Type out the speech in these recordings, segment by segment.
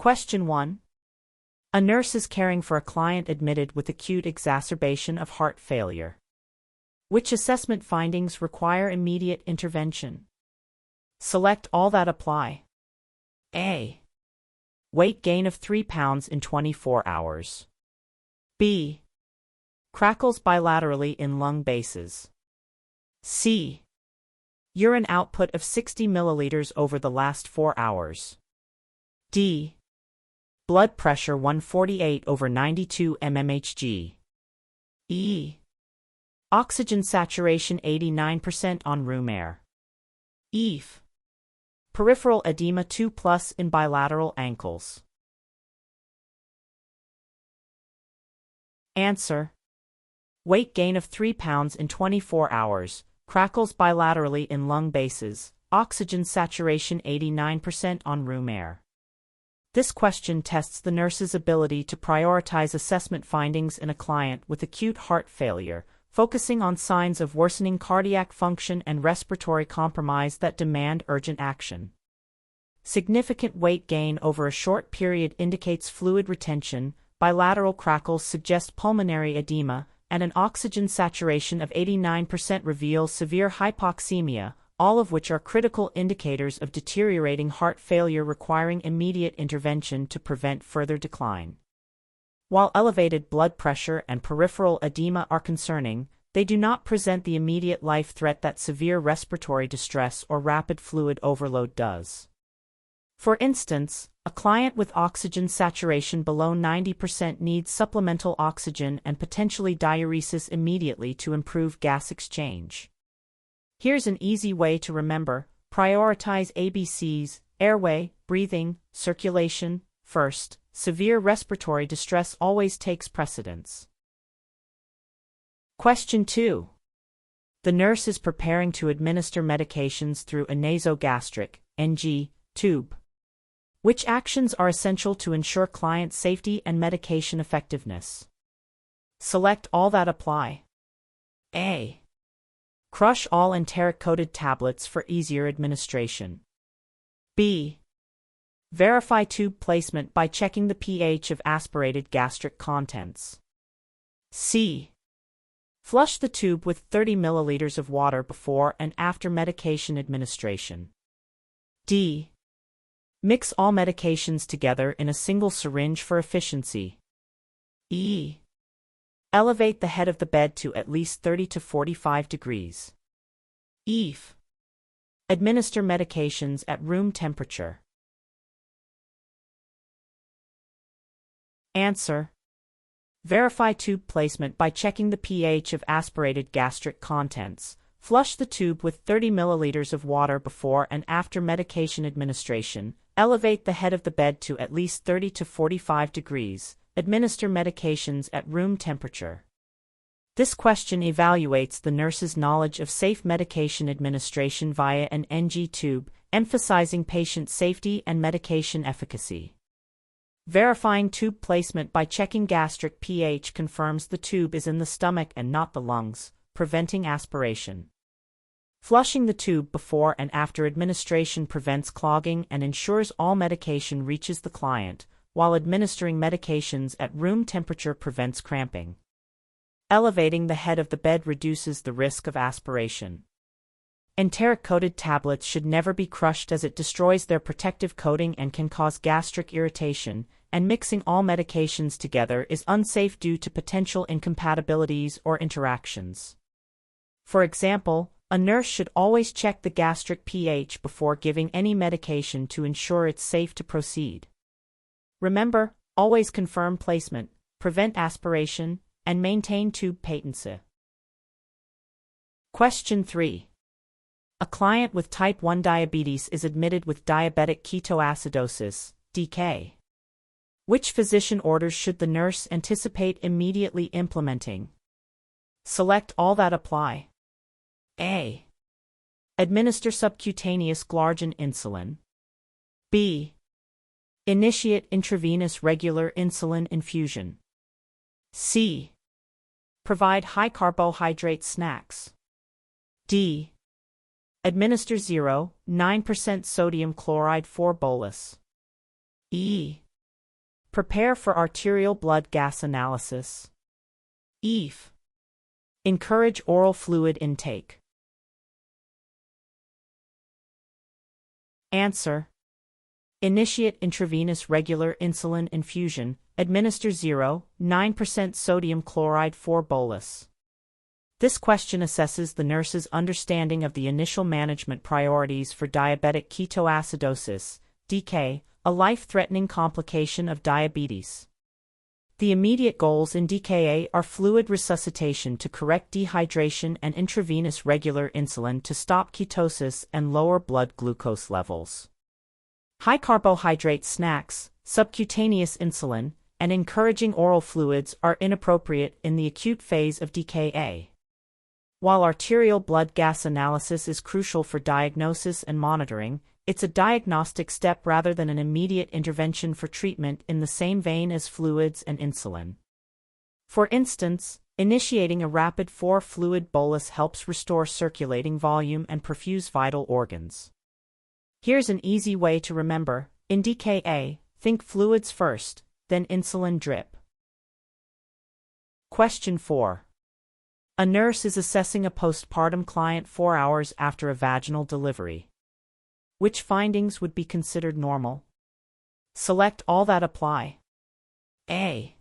Question 1. A nurse is caring for a client admitted with acute exacerbation of heart failure. Which assessment findings require immediate intervention? Select all that apply. A. Weight gain of 3 pounds in 24 hours. B. Crackles bilaterally in lung bases. C. Urine output of 60 milliliters over the last 4 hours. D. Blood pressure 148/92 mmHg. E. Oxygen saturation 89% on room air. F. Peripheral edema 2+ in bilateral ankles. Answer. Weight gain of 3 pounds in 24 hours, crackles bilaterally in lung bases, oxygen saturation 89% on room air. This question tests the nurse's ability to prioritize assessment findings in a client with acute heart failure, focusing on signs of worsening cardiac function and respiratory compromise that demand urgent action. Significant weight gain over a short period indicates fluid retention, bilateral crackles suggest pulmonary edema, and an oxygen saturation of 89% reveals severe hypoxemia, all of which are critical indicators of deteriorating heart failure requiring immediate intervention to prevent further decline. While elevated blood pressure and peripheral edema are concerning, they do not present the immediate life threat that severe respiratory distress or rapid fluid overload does. For instance, a client with oxygen saturation below 90% needs supplemental oxygen and potentially diuresis immediately to improve gas exchange. Here's an easy way to remember: prioritize ABCs, airway, breathing, circulation, first. Severe respiratory distress always takes precedence. Question 2. The nurse is preparing to administer medications through a nasogastric (NG) tube. Which actions are essential to ensure client safety and medication effectiveness? Select all that apply. A. Crush all enteric-coated tablets for easier administration. B. Verify tube placement by checking the pH of aspirated gastric contents. C. Flush the tube with 30 milliliters of water before and after medication administration. D. Mix all medications together in a single syringe for efficiency. E. Elevate the head of the bed to at least 30 to 45 degrees. F. Administer medications at room temperature. Answer. Verify tube placement by checking the pH of aspirated gastric contents. Flush the tube with 30 milliliters of water before and after medication administration. Elevate the head of the bed to at least 30 to 45 degrees. Administer medications at room temperature. This question evaluates the nurse's knowledge of safe medication administration via an NG tube, emphasizing patient safety and medication efficacy. Verifying tube placement by checking gastric pH confirms the tube is in the stomach and not the lungs, preventing aspiration. Flushing the tube before and after administration prevents clogging and ensures all medication reaches the client, while administering medications at room temperature prevents cramping. Elevating the head of the bed reduces the risk of aspiration. Enteric-coated tablets should never be crushed as it destroys their protective coating and can cause gastric irritation, and mixing all medications together is unsafe due to potential incompatibilities or interactions. For example, a nurse should always check the gastric pH before giving any medication to ensure it's safe to proceed. Remember, always confirm placement, prevent aspiration, and maintain tube patency. Question 3. A client with type 1 diabetes is admitted with diabetic ketoacidosis, DK. Which physician orders should the nurse anticipate immediately implementing? Select all that apply. A. Administer subcutaneous glargine insulin. B. Initiate intravenous regular insulin infusion. C. Provide high carbohydrate snacks. D. Administer 0.9% sodium chloride 4 bolus. E. Prepare for arterial blood gas analysis. EF. Encourage oral fluid intake. Answer. Initiate intravenous regular insulin infusion, administer 0.9% sodium chloride 4 bolus. This question assesses the nurse's understanding of the initial management priorities for diabetic ketoacidosis, DK, a life-threatening complication of diabetes. The immediate goals in DKA are fluid resuscitation to correct dehydration and intravenous regular insulin to stop ketosis and lower blood glucose levels. High-carbohydrate snacks, subcutaneous insulin, and encouraging oral fluids are inappropriate in the acute phase of DKA. While arterial blood gas analysis is crucial for diagnosis and monitoring, it's a diagnostic step rather than an immediate intervention for treatment in the same vein as fluids and insulin. For instance, initiating a rapid 4-fluid bolus helps restore circulating volume and perfuse vital organs. Here's an easy way to remember: in DKA, think fluids first, then insulin drip. Question 4. A nurse is assessing a postpartum client 4 hours after a vaginal delivery. Which findings would be considered normal? Select all that apply. A.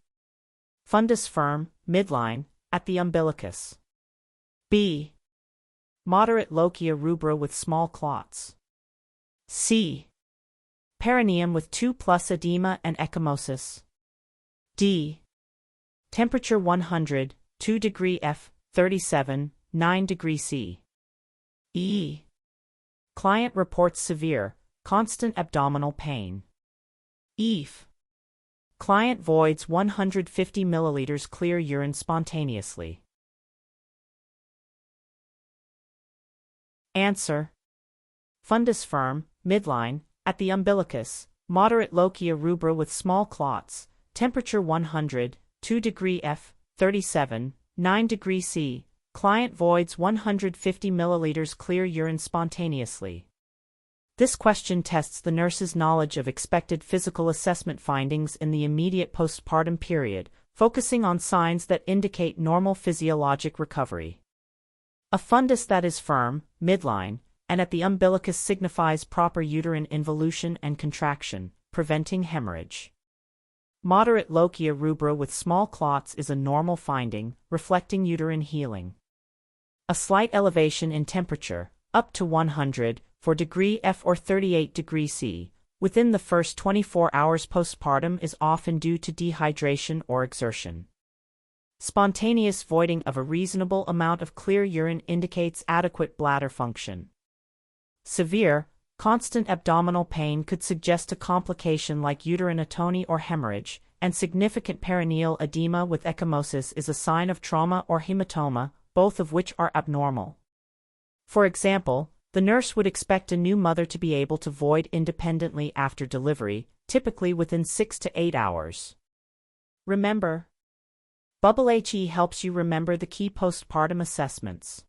Fundus firm, midline, at the umbilicus. B. Moderate lochia rubra with small clots. C. Perineum with 2+ edema and ecchymosis. D. Temperature 100, 2 degree F, 37, 9 degree C. E. Client reports severe, constant abdominal pain. EF. Client voids 150 milliliters clear urine spontaneously. Answer. Fundus firm, midline, at the umbilicus, moderate lochia rubra with small clots, temperature 100, 2 degree F, 37, 9 degree C, client voids 150 milliliters clear urine spontaneously. This question tests the nurse's knowledge of expected physical assessment findings in the immediate postpartum period, focusing on signs that indicate normal physiologic recovery. A fundus that is firm, midline, and at the umbilicus signifies proper uterine involution and contraction, preventing hemorrhage. Moderate lochia rubra with small clots is a normal finding, reflecting uterine healing. A slight elevation in temperature, up to 100, for degree F or 38 degree C, within the first 24 hours postpartum is often due to dehydration or exertion. Spontaneous voiding of a reasonable amount of clear urine indicates adequate bladder function. Severe, constant abdominal pain could suggest a complication like uterine atony or hemorrhage, and significant perineal edema with ecchymosis is a sign of trauma or hematoma, both of which are abnormal. For example, the nurse would expect a new mother to be able to void independently after delivery, typically within 6 to 8 hours. Remember, Bubble HE helps you remember the key postpartum assessments: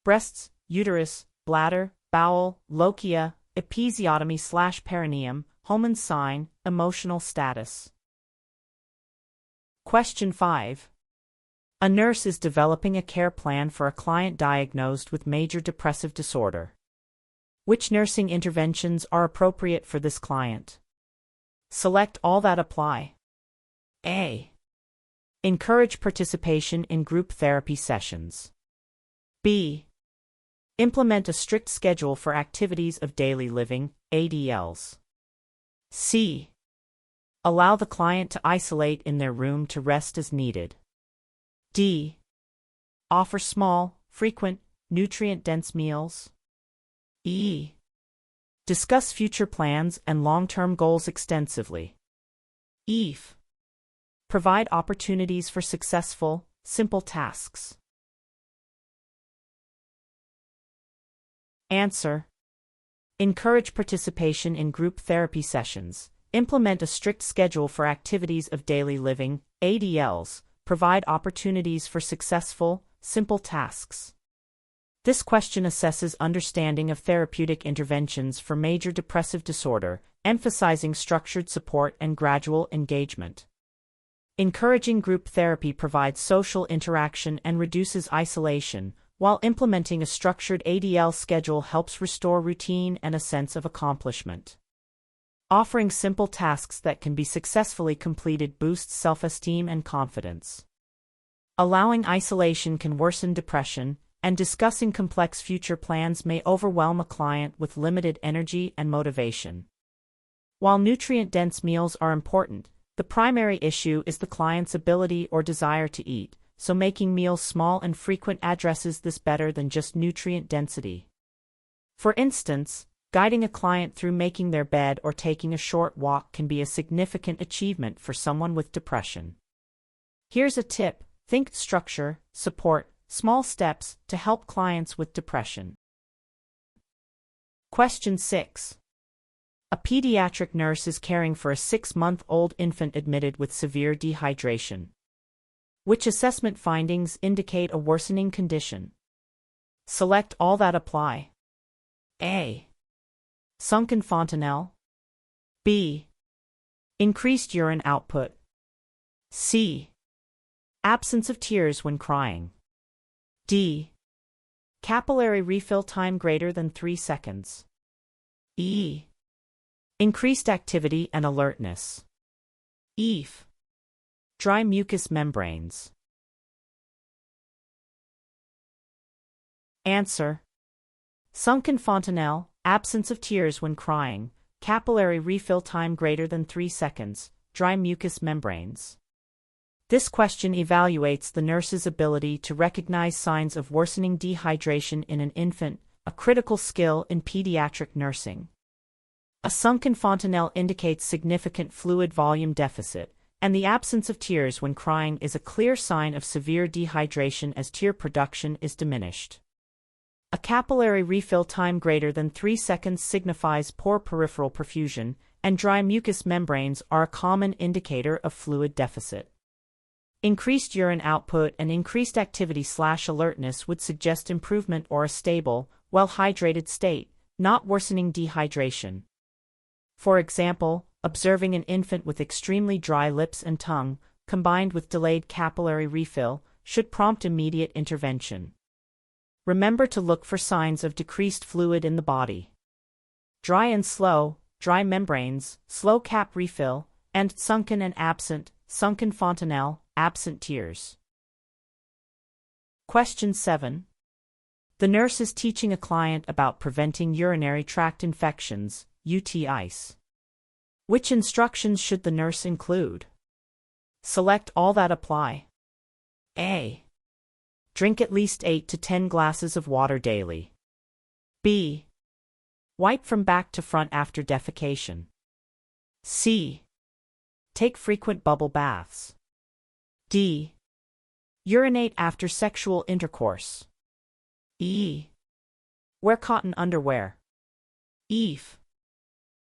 breasts, uterus, bladder, bowel, lochia, episiotomy/perineum, Homan's sign, emotional status. Question 5. A nurse is developing a care plan for a client diagnosed with major depressive disorder. Which nursing interventions are appropriate for this client? Select all that apply. A. Encourage participation in group therapy sessions. B. Implement a strict schedule for activities of daily living, ADLs. C. Allow the client to isolate in their room to rest as needed. D. Offer small, frequent, nutrient-dense meals. E. Discuss future plans and long-term goals extensively. F. Provide opportunities for successful, simple tasks. Answer. Encourage participation in group therapy sessions. Implement a strict schedule for activities of daily living, ADLs. Provide opportunities for successful, simple tasks. This question assesses understanding of therapeutic interventions for major depressive disorder, emphasizing structured support and gradual engagement. Encouraging group therapy provides social interaction and reduces isolation, while implementing a structured ADL schedule helps restore routine and a sense of accomplishment. Offering simple tasks that can be successfully completed boosts self-esteem and confidence. Allowing isolation can worsen depression, and discussing complex future plans may overwhelm a client with limited energy and motivation. While nutrient-dense meals are important, the primary issue is the client's ability or desire to eat, so making meals small and frequent addresses this better than just nutrient density. For instance, guiding a client through making their bed or taking a short walk can be a significant achievement for someone with depression. Here's a tip: think structure, support, small steps to help clients with depression. Question 6. A pediatric nurse is caring for a 6-month-old infant admitted with severe dehydration. Which assessment findings indicate a worsening condition? Select all that apply. A. Sunken fontanelle. B. Increased urine output. C. Absence of tears when crying. D. Capillary refill time greater than 3 seconds. E. Increased activity and alertness. F. Dry mucous membranes. Answer: sunken fontanelle, absence of tears when crying, capillary refill time greater than 3 seconds, dry mucous membranes. This question evaluates the nurse's ability to recognize signs of worsening dehydration in an infant, a critical skill in pediatric nursing. A sunken fontanelle indicates significant fluid volume deficit, and the absence of tears when crying is a clear sign of severe dehydration as tear production is diminished. A capillary refill time greater than 3 seconds signifies poor peripheral perfusion, and dry mucous membranes are a common indicator of fluid deficit. Increased urine output and increased activity/alertness would suggest improvement or a stable, well-hydrated state, not worsening dehydration. For example, observing an infant with extremely dry lips and tongue, combined with delayed capillary refill, should prompt immediate intervention. Remember to look for signs of decreased fluid in the body. Dry and slow, dry membranes, slow cap refill, and sunken and absent, sunken fontanelle, absent tears. Question 7. The nurse is teaching a client about preventing urinary tract infections, UTIs. Which instructions should the nurse include? Select all that apply. A. Drink at least 8 to 10 glasses of water daily. B. Wipe from back to front after defecation. C. Take frequent bubble baths. D. Urinate after sexual intercourse. E. Wear cotton underwear. F.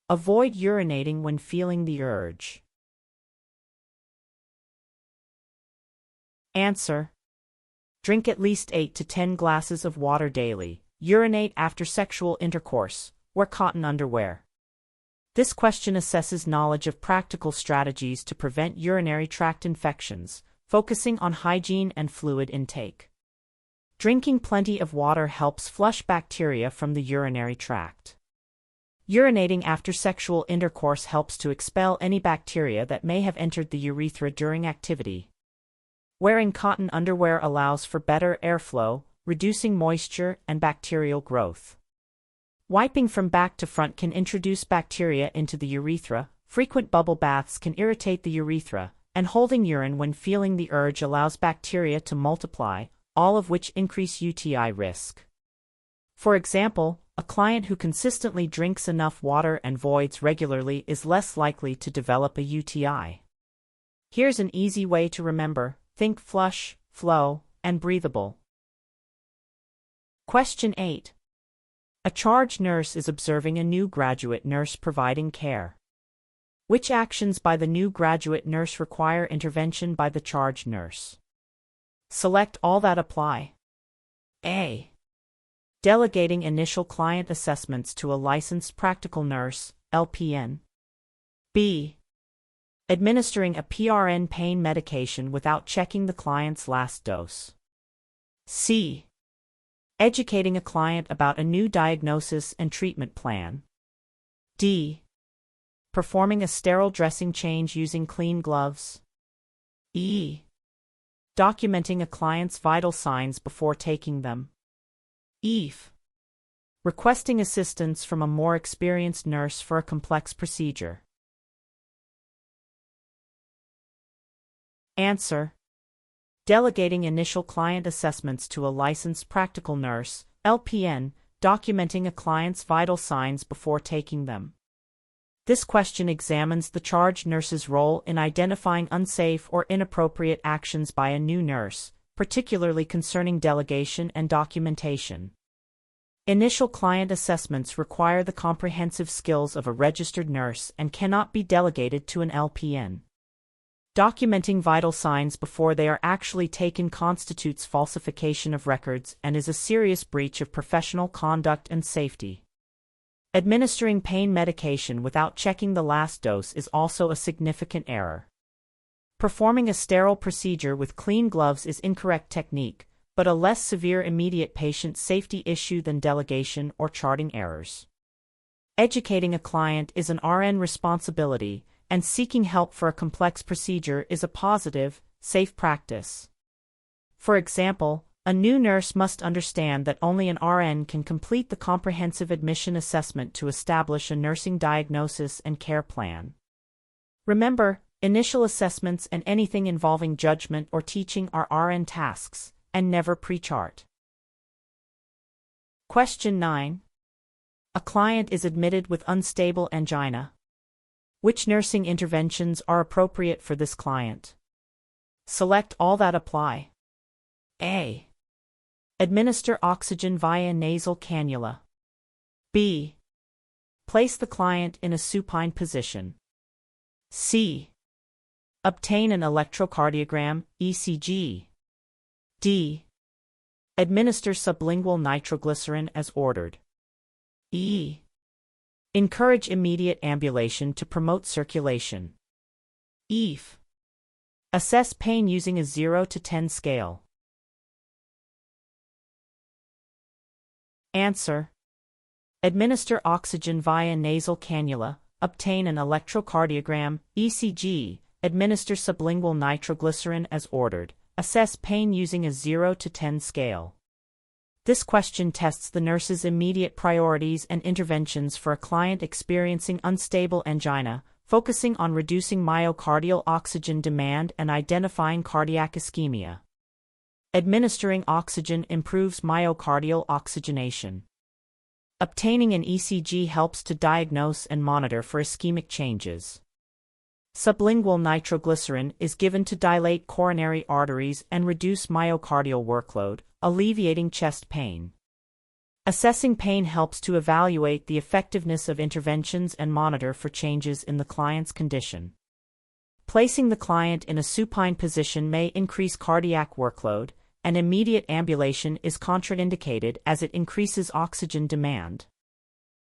Avoid urinating when feeling the urge. Answer: drink at least 8 to 10 glasses of water daily, urinate after sexual intercourse, wear cotton underwear. This question assesses knowledge of practical strategies to prevent urinary tract infections, focusing on hygiene and fluid intake. Drinking plenty of water helps flush bacteria from the urinary tract. Urinating after sexual intercourse helps to expel any bacteria that may have entered the urethra during activity. Wearing cotton underwear allows for better airflow, reducing moisture and bacterial growth. Wiping from back to front can introduce bacteria into the urethra. Frequent bubble baths can irritate the urethra, and holding urine when feeling the urge allows bacteria to multiply, all of which increase UTI risk. For example, a client who consistently drinks enough water and voids regularly is less likely to develop a UTI. Here's an easy way to remember: think flush, flow, and breathable. Question 8. A charge nurse is observing a new graduate nurse providing care. Which actions by the new graduate nurse require intervention by the charge nurse? Select all that apply. A. Delegating initial client assessments to a licensed practical nurse, LPN. B. Administering a PRN pain medication without checking the client's last dose. C. Educating a client about a new diagnosis and treatment plan. D. Performing a sterile dressing change using clean gloves. E. Documenting a client's vital signs before taking them. F. Requesting assistance from a more experienced nurse for a complex procedure. Answer. Delegating initial client assessments to a licensed practical nurse, LPN, documenting a client's vital signs before taking them. This question examines the charge nurse's role in identifying unsafe or inappropriate actions by a new nurse, particularly concerning delegation and documentation. Initial client assessments require the comprehensive skills of a registered nurse and cannot be delegated to an LPN. Documenting vital signs before they are actually taken constitutes falsification of records and is a serious breach of professional conduct and safety. Administering pain medication without checking the last dose is also a significant error. Performing a sterile procedure with clean gloves is incorrect technique, but a less severe immediate patient safety issue than delegation or charting errors. Educating a client is an RN responsibility, and seeking help for a complex procedure is a positive, safe practice. For example, a new nurse must understand that only an RN can complete the comprehensive admission assessment to establish a nursing diagnosis and care plan. Remember, initial assessments and anything involving judgment or teaching are RN tasks, and never pre-chart. Question 9. A client is admitted with unstable angina. Which nursing interventions are appropriate for this client? Select all that apply. A. Administer oxygen via nasal cannula. B. Place the client in a supine position. C. Obtain an electrocardiogram, ECG. D. Administer sublingual nitroglycerin as ordered. E. Encourage immediate ambulation to promote circulation. F. Assess pain using a 0 to 10 scale. Answer. Administer oxygen via nasal cannula, obtain an electrocardiogram, ECG, administer sublingual nitroglycerin as ordered, assess pain using a 0 to 10 scale. This question tests the nurse's immediate priorities and interventions for a client experiencing unstable angina, focusing on reducing myocardial oxygen demand and identifying cardiac ischemia. Administering oxygen improves myocardial oxygenation. Obtaining an ECG helps to diagnose and monitor for ischemic changes. Sublingual nitroglycerin is given to dilate coronary arteries and reduce myocardial workload, alleviating chest pain. Assessing pain helps to evaluate the effectiveness of interventions and monitor for changes in the client's condition. Placing the client in a supine position may increase cardiac workload, and immediate ambulation is contraindicated as it increases oxygen demand.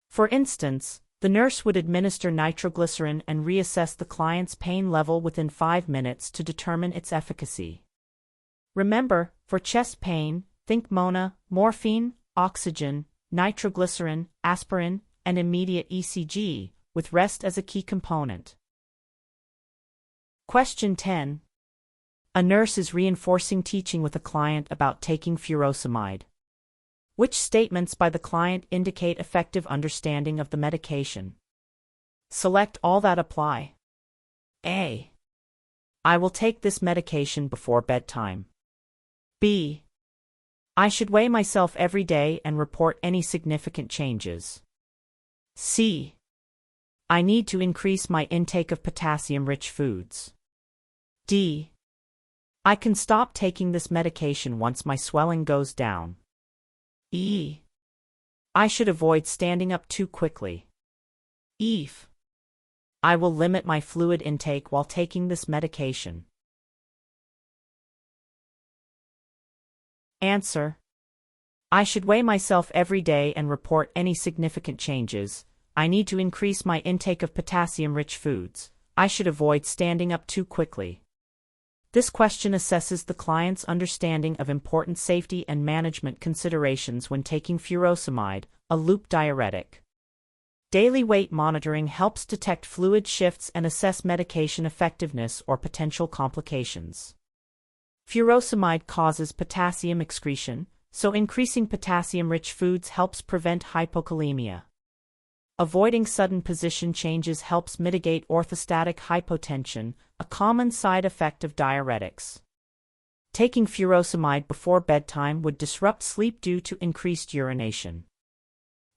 For instance, the nurse would administer nitroglycerin and reassess the client's pain level within 5 minutes to determine its efficacy. Remember, for chest pain, think Mona, morphine, oxygen, nitroglycerin, aspirin, and immediate ECG, with rest as a key component. Question 10. A nurse is reinforcing teaching with a client about taking furosemide. Which statements by the client indicate effective understanding of the medication? Select all that apply. A. I will take this medication before bedtime. B. I should weigh myself every day and report any significant changes. C. I need to increase my intake of potassium-rich foods. D. I can stop taking this medication once my swelling goes down. E. I should avoid standing up too quickly. F. I will limit my fluid intake while taking this medication. Answer. I should weigh myself every day and report any significant changes. I need to increase my intake of potassium-rich foods. I should avoid standing up too quickly. This question assesses the client's understanding of important safety and management considerations when taking furosemide, a loop diuretic. Daily weight monitoring helps detect fluid shifts and assess medication effectiveness or potential complications. Furosemide causes potassium excretion, so increasing potassium-rich foods helps prevent hypokalemia. Avoiding sudden position changes helps mitigate orthostatic hypotension, a common side effect of diuretics. Taking furosemide before bedtime would disrupt sleep due to increased urination.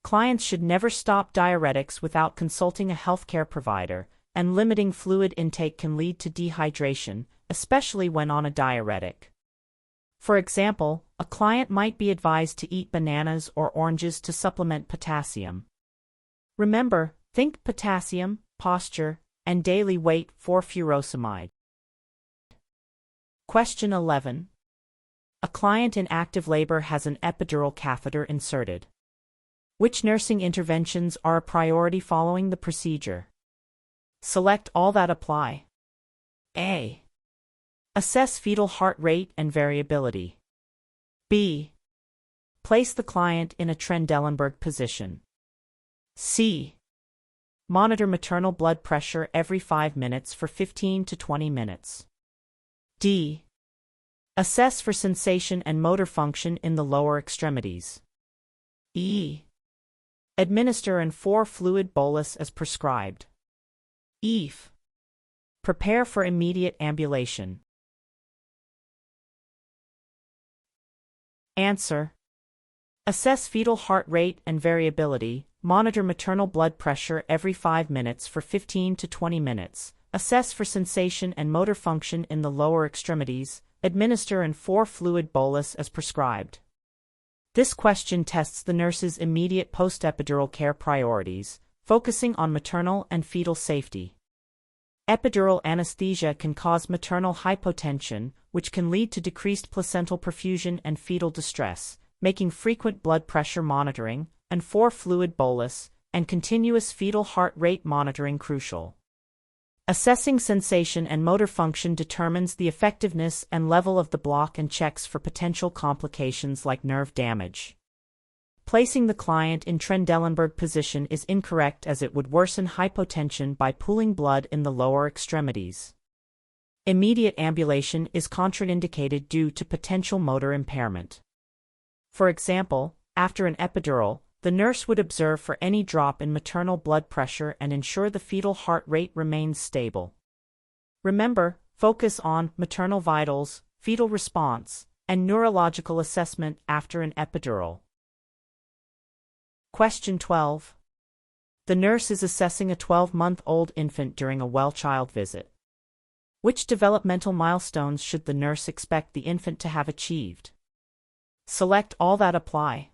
Clients should never stop diuretics without consulting a healthcare provider, and limiting fluid intake can lead to dehydration, especially when on a diuretic. For example, a client might be advised to eat bananas or oranges to supplement potassium. Remember, think potassium, posture, and daily weight for furosemide. Question 11. A client in active labor has an epidural catheter inserted. Which nursing interventions are a priority following the procedure? Select all that apply. A. Assess fetal heart rate and variability. B. Place the client in a Trendelenburg position. C. Monitor maternal blood pressure every 5 minutes for 15 to 20 minutes. D. Assess for sensation and motor function in the lower extremities. E. Administer an 4-fluid bolus as prescribed. F. Prepare for immediate ambulation. Answer. Assess fetal heart rate and variability, monitor maternal blood pressure every 5 minutes for 15 to 20 minutes, assess for sensation and motor function in the lower extremities, administer an 4-fluid bolus as prescribed. This question tests the nurse's immediate post-epidural care priorities, focusing on maternal and fetal safety. Epidural anesthesia can cause maternal hypotension, which can lead to decreased placental perfusion and fetal distress, making frequent blood pressure monitoring, and 4-fluid bolus, and continuous fetal heart rate monitoring crucial. Assessing sensation and motor function determines the effectiveness and level of the block and checks for potential complications like nerve damage. Placing the client in Trendelenburg position is incorrect as it would worsen hypotension by pooling blood in the lower extremities. Immediate ambulation is contraindicated due to potential motor impairment. For example, after an epidural, the nurse would observe for any drop in maternal blood pressure and ensure the fetal heart rate remains stable. Remember, focus on maternal vitals, fetal response, and neurological assessment after an epidural. Question 12. The nurse is assessing a 12-month-old infant during a well-child visit. Which developmental milestones should the nurse expect the infant to have achieved? Select all that apply.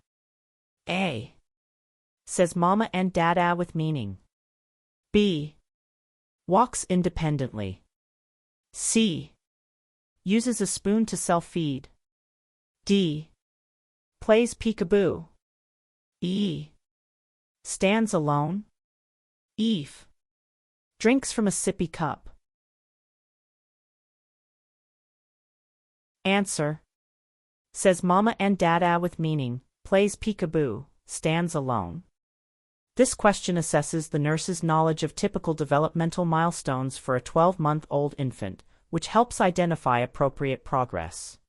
A. Says mama and dada with meaning. B. Walks independently. C. Uses a spoon to self-feed. D. Plays peekaboo. E. Stands alone. F. Drinks from a sippy cup. Answer. Says mama and dada with meaning, plays peekaboo, stands alone. This question assesses the nurse's knowledge of typical developmental milestones for a 12-month-old infant, which helps identify appropriate progress.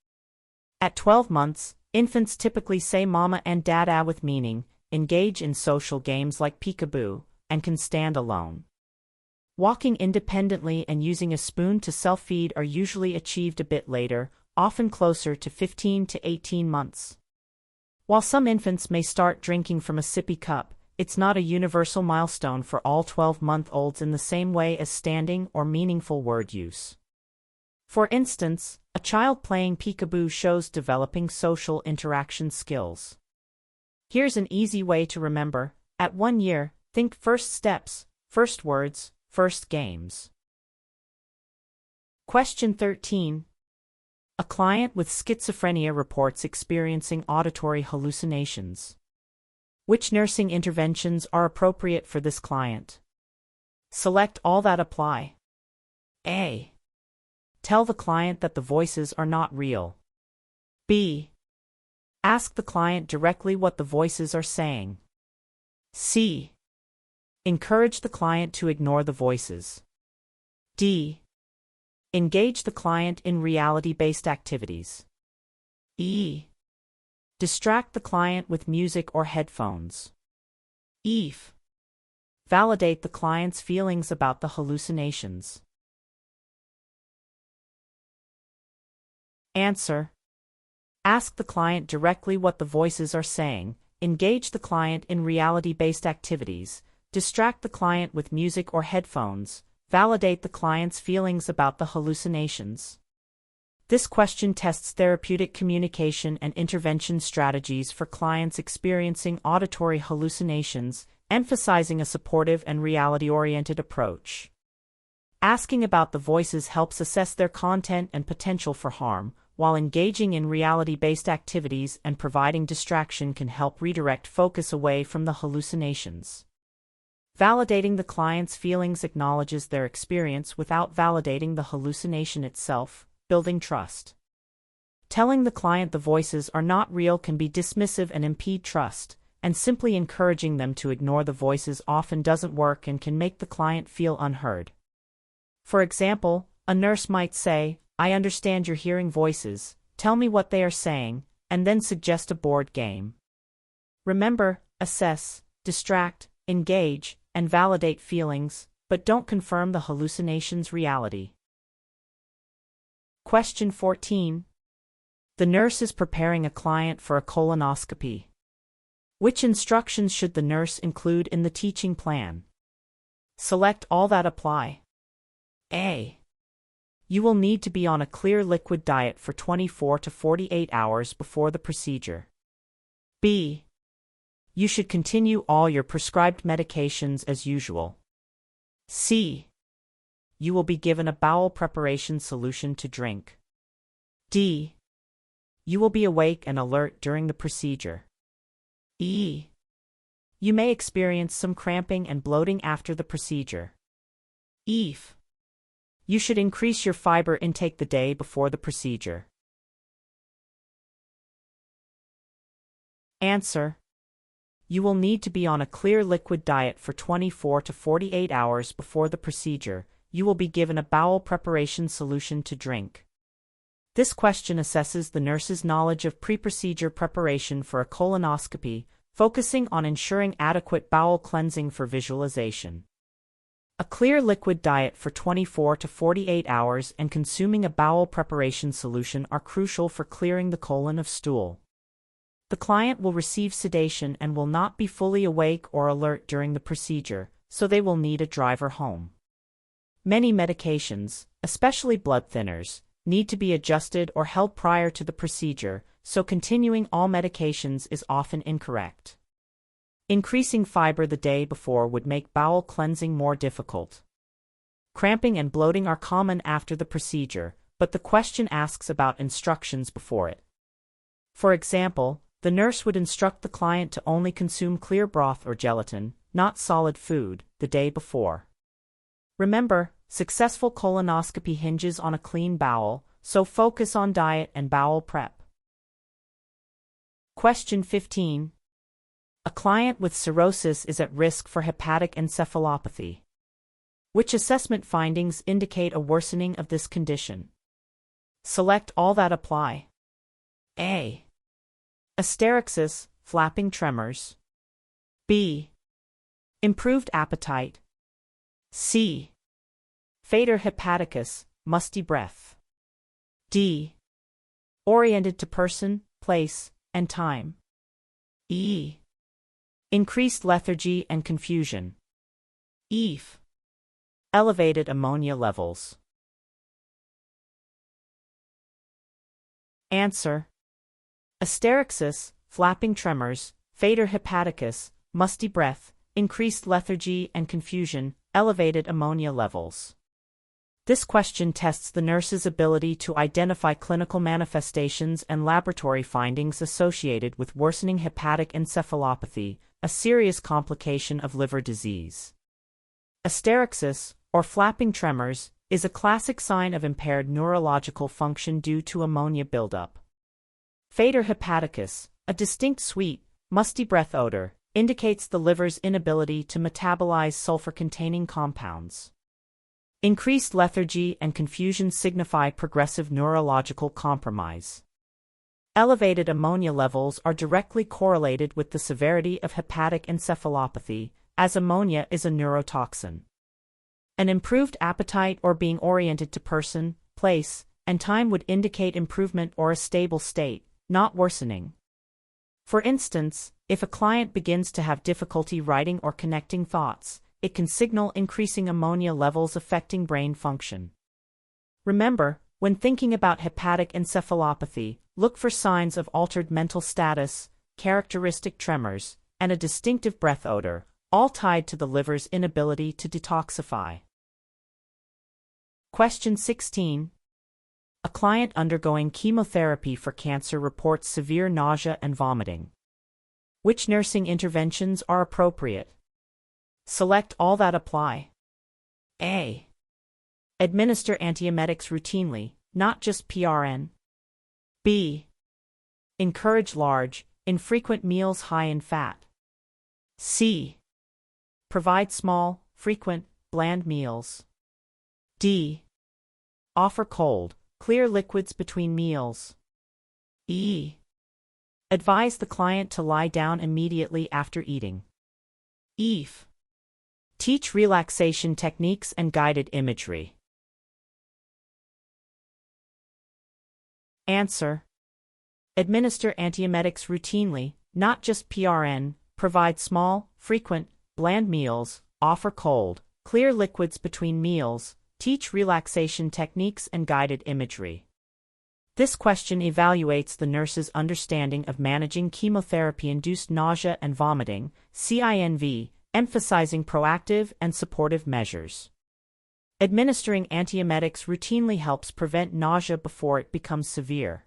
At 12 months, infants typically say mama and dada with meaning, engage in social games like peekaboo, and can stand alone. Walking independently and using a spoon to self-feed are usually achieved a bit later, often closer to 15 to 18 months. While some infants may start drinking from a sippy cup, it's not a universal milestone for all 12-month-olds in the same way as standing or meaningful word use. For instance, a child playing peekaboo shows developing social interaction skills. Here's an easy way to remember. At 1 year, think first steps, first words, first games. Question 13. A client with schizophrenia reports experiencing auditory hallucinations. Which nursing interventions are appropriate for this client? Select all that apply. A. Tell the client that the voices are not real. B. Ask the client directly what the voices are saying. C. Encourage the client to ignore the voices. D. Engage the client in reality-based activities. E. Distract the client with music or headphones. E. Validate the client's feelings about the hallucinations. Answer. Ask the client directly what the voices are saying, engage the client in reality-based activities, distract the client with music or headphones, validate the client's feelings about the hallucinations. This question tests therapeutic communication and intervention strategies for clients experiencing auditory hallucinations, emphasizing a supportive and reality-oriented approach. Asking about the voices helps assess their content and potential for harm, while engaging in reality-based activities and providing distraction can help redirect focus away from the hallucinations. Validating the client's feelings acknowledges their experience without validating the hallucination itself, building trust. Telling the client the voices are not real can be dismissive and impede trust, and simply encouraging them to ignore the voices often doesn't work and can make the client feel unheard. For example, a nurse might say, "I understand you're hearing voices, tell me what they are saying," and then suggest a board game. Remember, assess, distract, engage, and validate feelings, but don't confirm the hallucination's reality. Question 14. The nurse is preparing a client for a colonoscopy. Which instructions should the nurse include in the teaching plan? Select all that apply. A. You will need to be on a clear liquid diet for 24 to 48 hours before the procedure. B. You should continue all your prescribed medications as usual. C. You will be given a bowel preparation solution to drink. D. You will be awake and alert during the procedure. E. You may experience some cramping and bloating after the procedure. F. You should increase your fiber intake the day before the procedure. Answer. You will need to be on a clear liquid diet for 24 to 48 hours before the procedure. You will be given a bowel preparation solution to drink. This question assesses the nurse's knowledge of pre-procedure preparation for a colonoscopy, focusing on ensuring adequate bowel cleansing for visualization. A clear liquid diet for 24 to 48 hours and consuming a bowel preparation solution are crucial for clearing the colon of stool. The client will receive sedation and will not be fully awake or alert during the procedure, so they will need a driver home. Many medications, especially blood thinners, need to be adjusted or held prior to the procedure, so continuing all medications is often incorrect. Increasing fiber the day before would make bowel cleansing more difficult. Cramping and bloating are common after the procedure, but the question asks about instructions before it. For example, the nurse would instruct the client to only consume clear broth or gelatin, not solid food, the day before. Remember, successful colonoscopy hinges on a clean bowel, so focus on diet and bowel prep. Question 15. A client with cirrhosis is at risk for hepatic encephalopathy. Which assessment findings indicate a worsening of this condition? Select all that apply. A. Asterixis, flapping tremors. B. Improved appetite. C. Fader hepaticus, musty breath. D. Oriented to person, place, and time. E. Increased lethargy and confusion. F. Elevated ammonia levels. Answer. Asterixis, flapping tremors, fader hepaticus, musty breath, increased lethargy and confusion, elevated ammonia levels. This question tests the nurse's ability to identify clinical manifestations and laboratory findings associated with worsening hepatic encephalopathy, a serious complication of liver disease. Asterixis, or flapping tremors, is a classic sign of impaired neurological function due to ammonia buildup. Phaeter hepaticus, a distinct sweet, musty breath odor, indicates the liver's inability to metabolize sulfur-containing compounds. Increased lethargy and confusion signify progressive neurological compromise. Elevated ammonia levels are directly correlated with the severity of hepatic encephalopathy, as ammonia is a neurotoxin. An improved appetite or being oriented to person, place, and time would indicate improvement or a stable state, not worsening. For instance, if a client begins to have difficulty writing or connecting thoughts, it can signal increasing ammonia levels affecting brain function. Remember, when thinking about hepatic encephalopathy, look for signs of altered mental status, characteristic tremors, and a distinctive breath odor, all tied to the liver's inability to detoxify. Question 16. A client undergoing chemotherapy for cancer reports severe nausea and vomiting. Which nursing interventions are appropriate? Select all that apply. A. Administer antiemetics routinely, not just PRN. B. Encourage large, infrequent meals high in fat. C. Provide small, frequent, bland meals. D. Offer cold, clear liquids between meals. E. Advise the client to lie down immediately after eating. F. Teach relaxation techniques and guided imagery. Answer. Administer antiemetics routinely, not just PRN, provide small, frequent, bland meals, offer cold, clear liquids between meals, teach relaxation techniques and guided imagery. This question evaluates the nurse's understanding of managing chemotherapy-induced nausea and vomiting, CINV, emphasizing proactive and supportive measures. Administering antiemetics routinely helps prevent nausea before it becomes severe.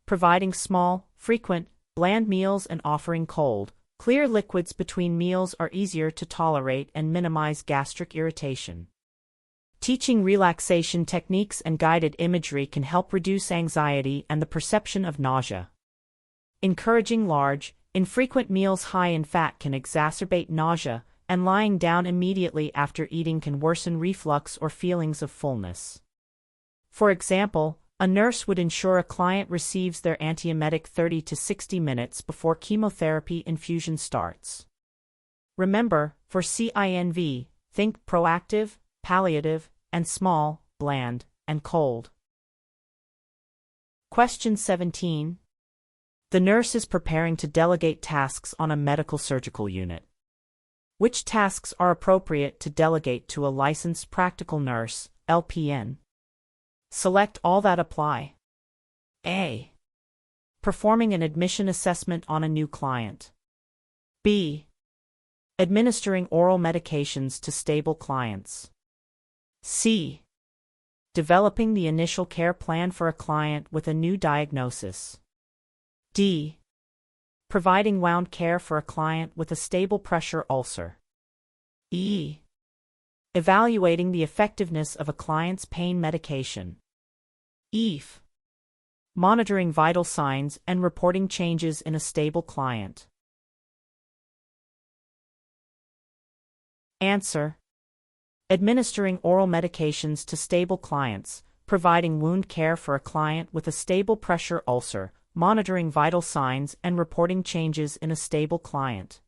Providing small, frequent, bland meals and offering cold, clear liquids between meals are easier to tolerate and minimize gastric irritation. Teaching relaxation techniques and guided imagery can help reduce anxiety and the perception of nausea. Encouraging large, infrequent meals high in fat can exacerbate nausea, and lying down immediately after eating can worsen reflux or feelings of fullness. For example, a nurse would ensure a client receives their antiemetic 30 to 60 minutes before chemotherapy infusion starts. Remember, for CINV, think proactive, palliative, and small, bland, and cold. Question 17. The nurse is preparing to delegate tasks on a medical surgical unit. Which tasks are appropriate to delegate to a licensed practical nurse, LPN? Select all that apply. A. Performing an admission assessment on a new client. B. Administering oral medications to stable clients. C. Developing the initial care plan for a client with a new diagnosis. D. Providing wound care for a client with a stable pressure ulcer. E. Evaluating the effectiveness of a client's pain medication. F. Monitoring vital signs and reporting changes in a stable client. Answer. Administering oral medications to stable clients, providing wound care for a client with a stable pressure ulcer, monitoring vital signs and reporting changes in a stable client.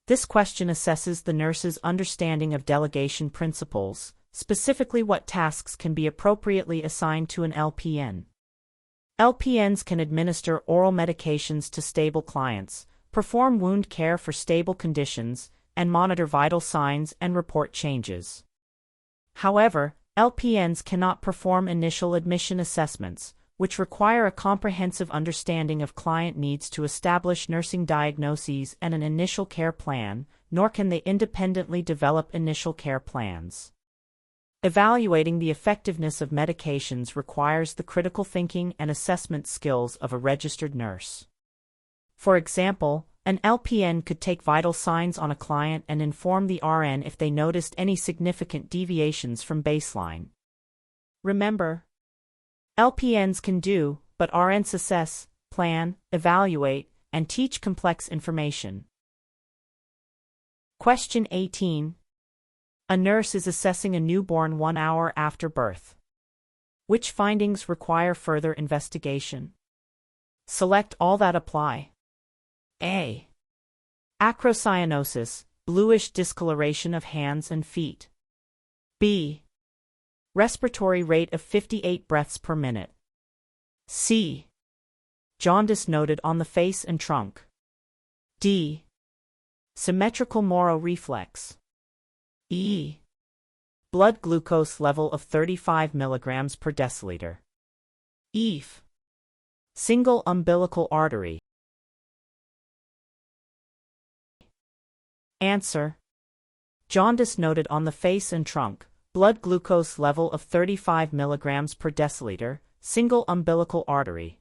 This question assesses the nurse's understanding of delegation principles, specifically what tasks can be appropriately assigned to an LPN. LPNs can administer oral medications to stable clients, perform wound care for stable conditions, and monitor vital signs and report changes. However, LPNs cannot perform initial admission assessments, which require a comprehensive understanding of client needs to establish nursing diagnoses and an initial care plan, nor can they independently develop initial care plans. Evaluating the effectiveness of medications requires the critical thinking and assessment skills of a registered nurse. For example, an LPN could take vital signs on a client and inform the RN if they noticed any significant deviations from baseline. Remember, LPNs can do, but RNs assess, plan, evaluate, and teach complex information. Question 18. A nurse is assessing a newborn 1 hour after birth. Which findings require further investigation? Select all that apply. A. Acrocyanosis, bluish discoloration of hands and feet. B. Respiratory rate of 58 breaths per minute. C. Jaundice noted on the face and trunk. D. Symmetrical Moro reflex. E. Blood glucose level of 35 mg per deciliter. F. Single umbilical artery. Answer. Jaundice noted on the face and trunk, blood glucose level of 35 mg per deciliter, single umbilical artery.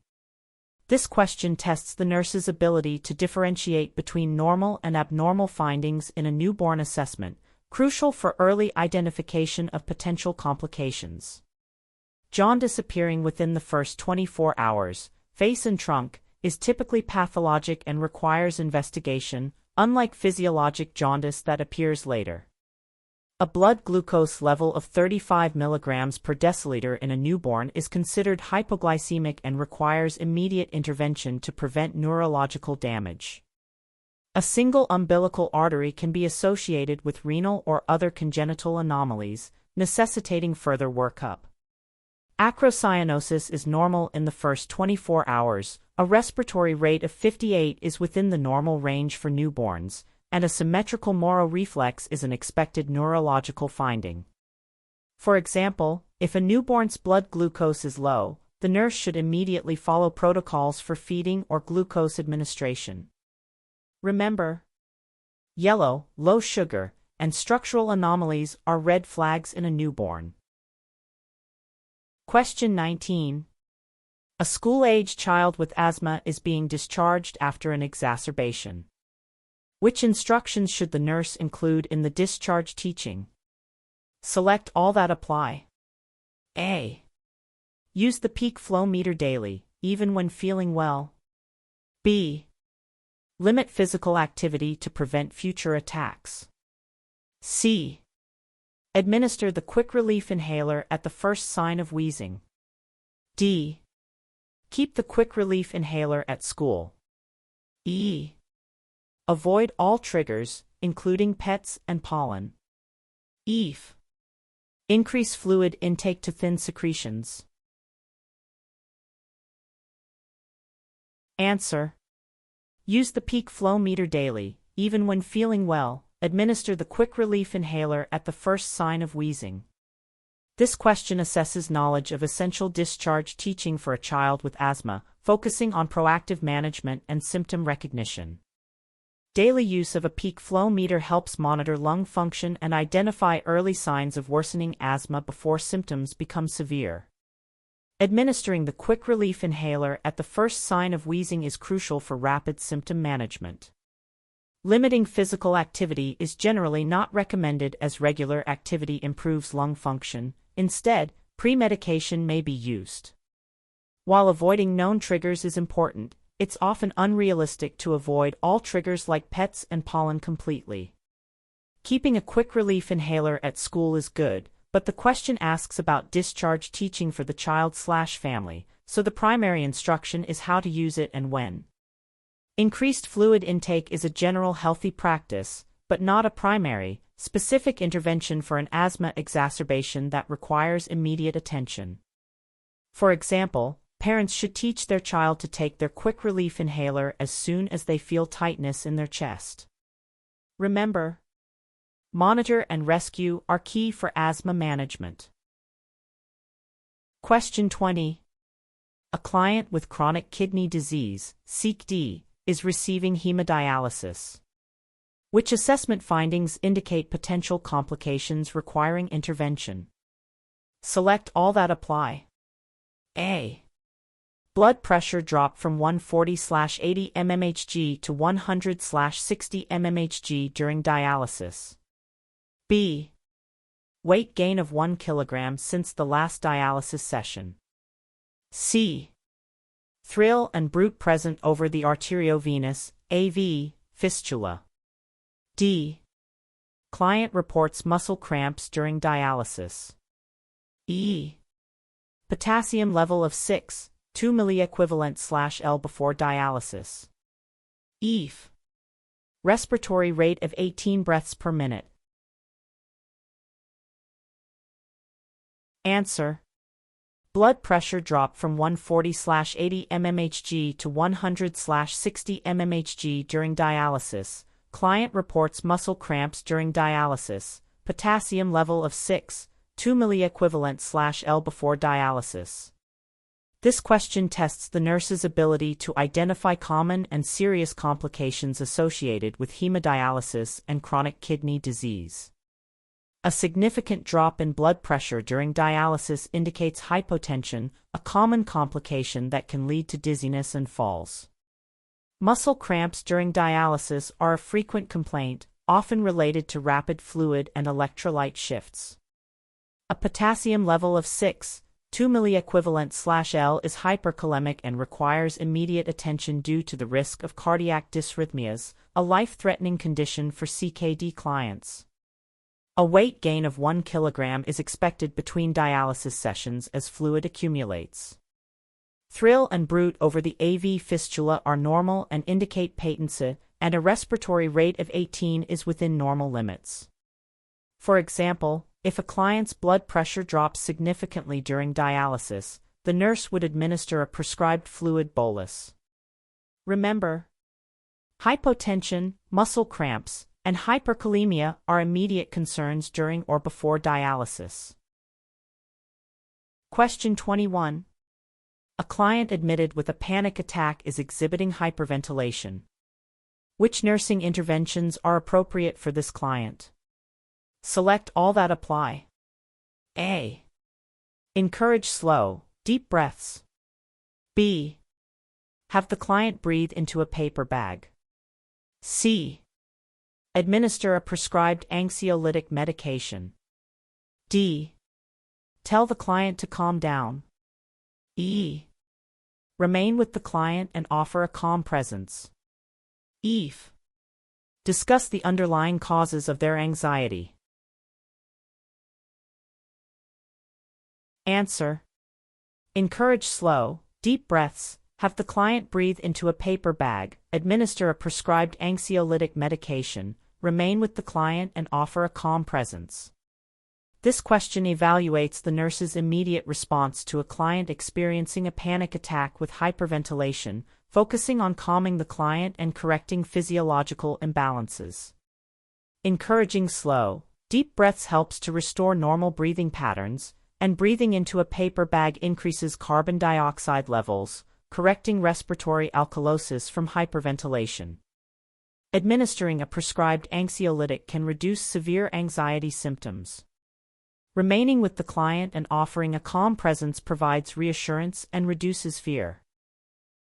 This question tests the nurse's ability to differentiate between normal and abnormal findings in a newborn assessment, crucial for early identification of potential complications. Jaundice appearing within the first 24 hours, face and trunk, is typically pathologic and requires investigation, unlike physiologic jaundice that appears later. A blood glucose level of 35 mg per deciliter in a newborn is considered hypoglycemic and requires immediate intervention to prevent neurological damage. A single umbilical artery can be associated with renal or other congenital anomalies, necessitating further workup. Acrocyanosis is normal in the first 24 hours, a respiratory rate of 58 is within the normal range for newborns, and a symmetrical Moro reflex is an expected neurological finding. For example, if a newborn's blood glucose is low, the nurse should immediately follow protocols for feeding or glucose administration. Remember, yellow, low sugar, and structural anomalies are red flags in a newborn. Question 19. A school-age child with asthma is being discharged after an exacerbation. Which instructions should the nurse include in the discharge teaching? Select all that apply. A. Use the peak flow meter daily, even when feeling well. B. Limit physical activity to prevent future attacks. C. Administer the quick relief inhaler at the first sign of wheezing. D. Keep the quick relief inhaler at school. E. Avoid all triggers, including pets and pollen. F. Increase fluid intake to thin secretions. Answer. Use the peak flow meter daily, even when feeling well. Administer the quick relief inhaler at the first sign of wheezing. This question assesses knowledge of essential discharge teaching for a child with asthma, focusing on proactive management and symptom recognition. Daily use of a peak flow meter helps monitor lung function and identify early signs of worsening asthma before symptoms become severe. Administering the quick relief inhaler at the first sign of wheezing is crucial for rapid symptom management. Limiting physical activity is generally not recommended as regular activity improves lung function. Instead, pre-medication may be used. While avoiding known triggers is important, it's often unrealistic to avoid all triggers like pets and pollen completely. Keeping a quick relief inhaler at school is good, but the question asks about discharge teaching for the child/family, so the primary instruction is how to use it and when. Increased fluid intake is a general healthy practice, but not a primary, specific intervention for an asthma exacerbation that requires immediate attention. For example, parents should teach their child to take their quick relief inhaler as soon as they feel tightness in their chest. Remember, monitor and rescue are key for asthma management. Question 20. A client with chronic kidney disease, CKD, is receiving hemodialysis. Which assessment findings indicate potential complications requiring intervention? Select all that apply. A. Blood pressure drop from 140/80 mmHg to 100/60 mmHg during dialysis. B. Weight gain of 1 kg since the last dialysis session. C. Thrill and bruit present over the arteriovenous (AV) fistula. D. Client reports muscle cramps during dialysis. E. Potassium level of 6, 2 milliequivalent/L before dialysis. F. Respiratory rate of 18 breaths per minute. Answer. Blood pressure drop from 140/80 mmHg to 100/60 mmHg during dialysis. Client reports muscle cramps during dialysis. Potassium level of 6, 2 milliequivalent/L before dialysis. This question tests the nurse's ability to identify common and serious complications associated with hemodialysis and chronic kidney disease. A significant drop in blood pressure during dialysis indicates hypotension, a common complication that can lead to dizziness and falls. Muscle cramps during dialysis are a frequent complaint, often related to rapid fluid and electrolyte shifts. A potassium level of 6, 2 milliequivalent/L is hyperkalemic and requires immediate attention due to the risk of cardiac dysrhythmias, a life-threatening condition for CKD clients. A weight gain of 1 kg is expected between dialysis sessions as fluid accumulates. Thrill and bruit over the AV fistula are normal and indicate patency, and a respiratory rate of 18 is within normal limits. For example, if a client's blood pressure drops significantly during dialysis, the nurse would administer a prescribed fluid bolus. Remember, hypotension, muscle cramps, and hyperkalemia are immediate concerns during or before dialysis. Question 21. A client admitted with a panic attack is exhibiting hyperventilation. Which nursing interventions are appropriate for this client? Select all that apply. A. Encourage slow, deep breaths. B. Have the client breathe into a paper bag. C. Administer a prescribed anxiolytic medication. D. Tell the client to calm down. E. Remain with the client and offer a calm presence. F. Discuss the underlying causes of their anxiety. Answer. Encourage slow, deep breaths, have the client breathe into a paper bag, administer a prescribed anxiolytic medication, remain with the client and offer a calm presence. This question evaluates the nurse's immediate response to a client experiencing a panic attack with hyperventilation, focusing on calming the client and correcting physiological imbalances. Encouraging slow, deep breaths helps to restore normal breathing patterns, and breathing into a paper bag increases carbon dioxide levels, correcting respiratory alkalosis from hyperventilation. Administering a prescribed anxiolytic can reduce severe anxiety symptoms. Remaining with the client and offering a calm presence provides reassurance and reduces fear.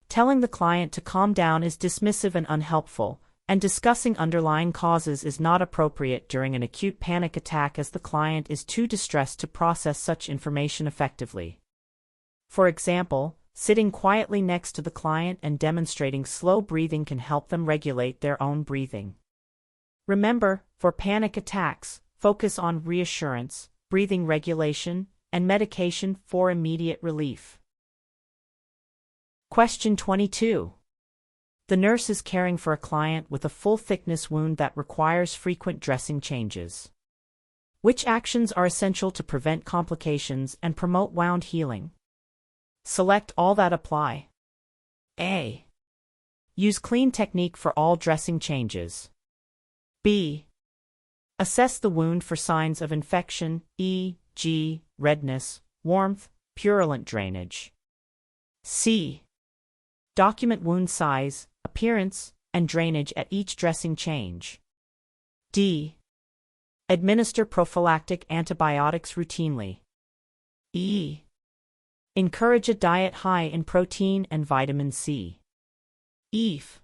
Telling the client to calm down is dismissive and unhelpful, and discussing underlying causes is not appropriate during an acute panic attack as the client is too distressed to process such information effectively. For example, sitting quietly next to the client and demonstrating slow breathing can help them regulate their own breathing. Remember, for panic attacks, focus on reassurance, breathing regulation, and medication for immediate relief. Question 22. The nurse is caring for a client with a full-thickness wound that requires frequent dressing changes. Which actions are essential to prevent complications and promote wound healing? Select all that apply. A. Use clean technique for all dressing changes. B. Assess the wound for signs of infection, e.g., redness, warmth, purulent drainage. C. Document wound size, appearance, and drainage at each dressing change. D. Administer prophylactic antibiotics routinely. E. Encourage a diet high in protein and vitamin C. F.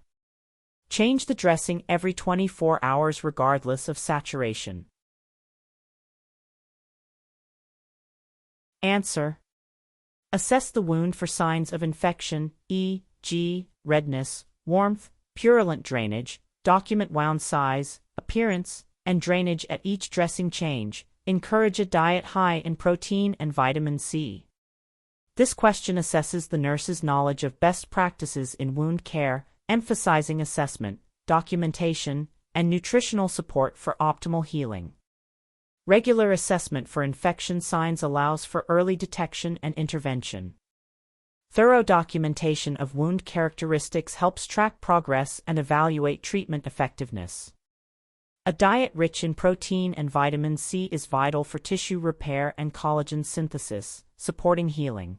Change the dressing every 24 hours regardless of saturation. Answer. Assess the wound for signs of infection, e.g., redness, warmth, purulent drainage, document wound size, appearance, and drainage at each dressing change. Encourage a diet high in protein and vitamin C. This question assesses the nurse's knowledge of best practices in wound care, emphasizing assessment, documentation, and nutritional support for optimal healing. Regular assessment for infection signs allows for early detection and intervention. Thorough documentation of wound characteristics helps track progress and evaluate treatment effectiveness. A diet rich in protein and vitamin C is vital for tissue repair and collagen synthesis, supporting healing.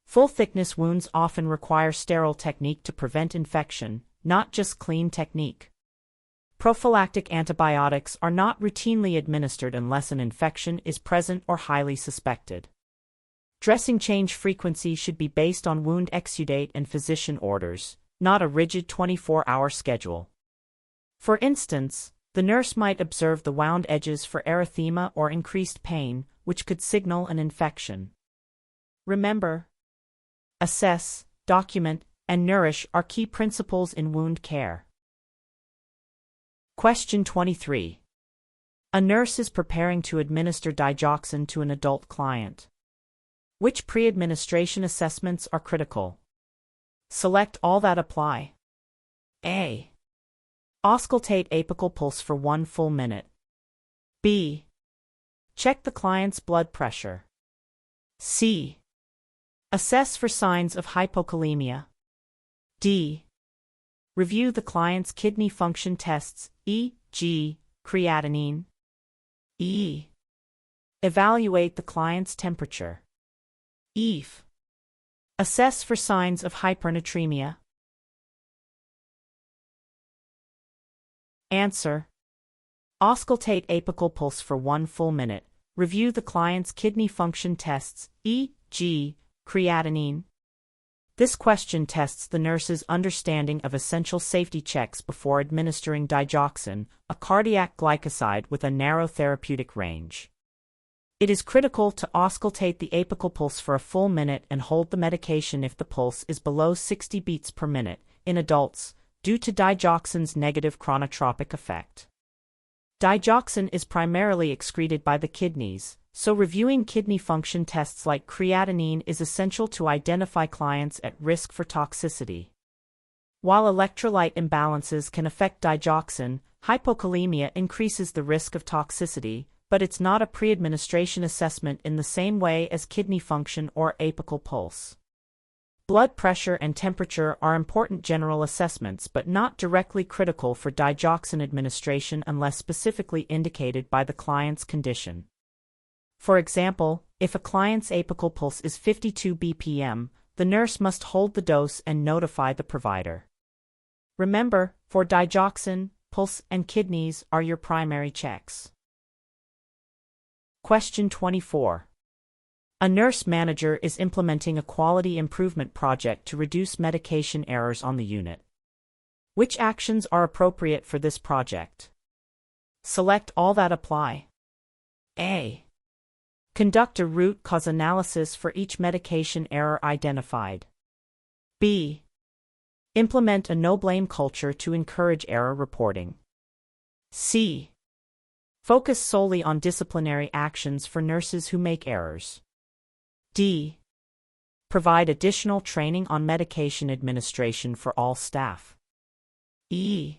Full-thickness wounds often require sterile technique to prevent infection, not just clean technique. Prophylactic antibiotics are not routinely administered unless an infection is present or highly suspected. Dressing change frequency should be based on wound exudate and physician orders, not a rigid 24-hour schedule. For instance, the nurse might observe the wound edges for erythema or increased pain, which could signal an infection. Remember, assess, document, and nourish are key principles in wound care. Question 23. A nurse is preparing to administer digoxin to an adult client. Which pre-administration assessments are critical? Select all that apply. A. Auscultate apical pulse for 1 full minute. B. Check the client's blood pressure. C. Assess for signs of hypokalemia. D. Review the client's kidney function tests, e.g., creatinine. E. Evaluate the client's temperature. F. Assess for signs of hypernatremia. Answer. Auscultate apical pulse for 1 full minute. Review the client's kidney function tests, e.g., creatinine. This question tests the nurse's understanding of essential safety checks before administering digoxin, a cardiac glycoside with a narrow therapeutic range. It is critical to auscultate the apical pulse for a full minute and hold the medication if the pulse is below 60 beats per minute in adults, due to digoxin's negative chronotropic effect. Digoxin is primarily excreted by the kidneys, so reviewing kidney function tests like creatinine is essential to identify clients at risk for toxicity. While electrolyte imbalances can affect digoxin, hypokalemia increases the risk of toxicity, but it's not a pre-administration assessment in the same way as kidney function or apical pulse. Blood pressure and temperature are important general assessments but not directly critical for digoxin administration unless specifically indicated by the client's condition. For example, if a client's apical pulse is 52 bpm, the nurse must hold the dose and notify the provider. Remember, for digoxin, pulse and kidneys are your primary checks. Question 24. A nurse manager is implementing a quality improvement project to reduce medication errors on the unit. Which actions are appropriate for this project? Select all that apply. A. Conduct a root cause analysis for each medication error identified. B. Implement a no-blame culture to encourage error reporting. C. Focus solely on disciplinary actions for nurses who make errors. D. Provide additional training on medication administration for all staff. E.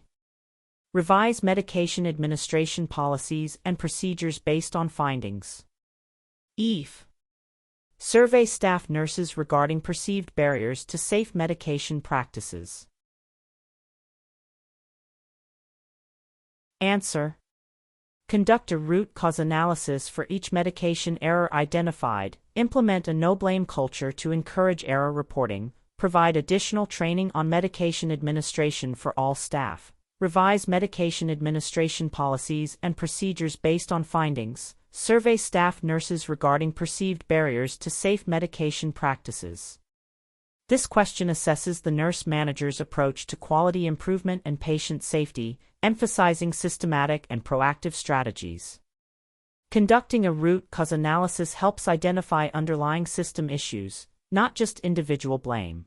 Revise medication administration policies and procedures based on findings. F. Survey staff nurses regarding perceived barriers to safe medication practices. Answer. Conduct a root cause analysis for each medication error identified, implement a no-blame culture to encourage error reporting, provide additional training on medication administration for all staff, revise medication administration policies and procedures based on findings, survey staff nurses regarding perceived barriers to safe medication practices. This question assesses the nurse manager's approach to quality improvement and patient safety, emphasizing systematic and proactive strategies. Conducting a root cause analysis helps identify underlying system issues, not just individual blame.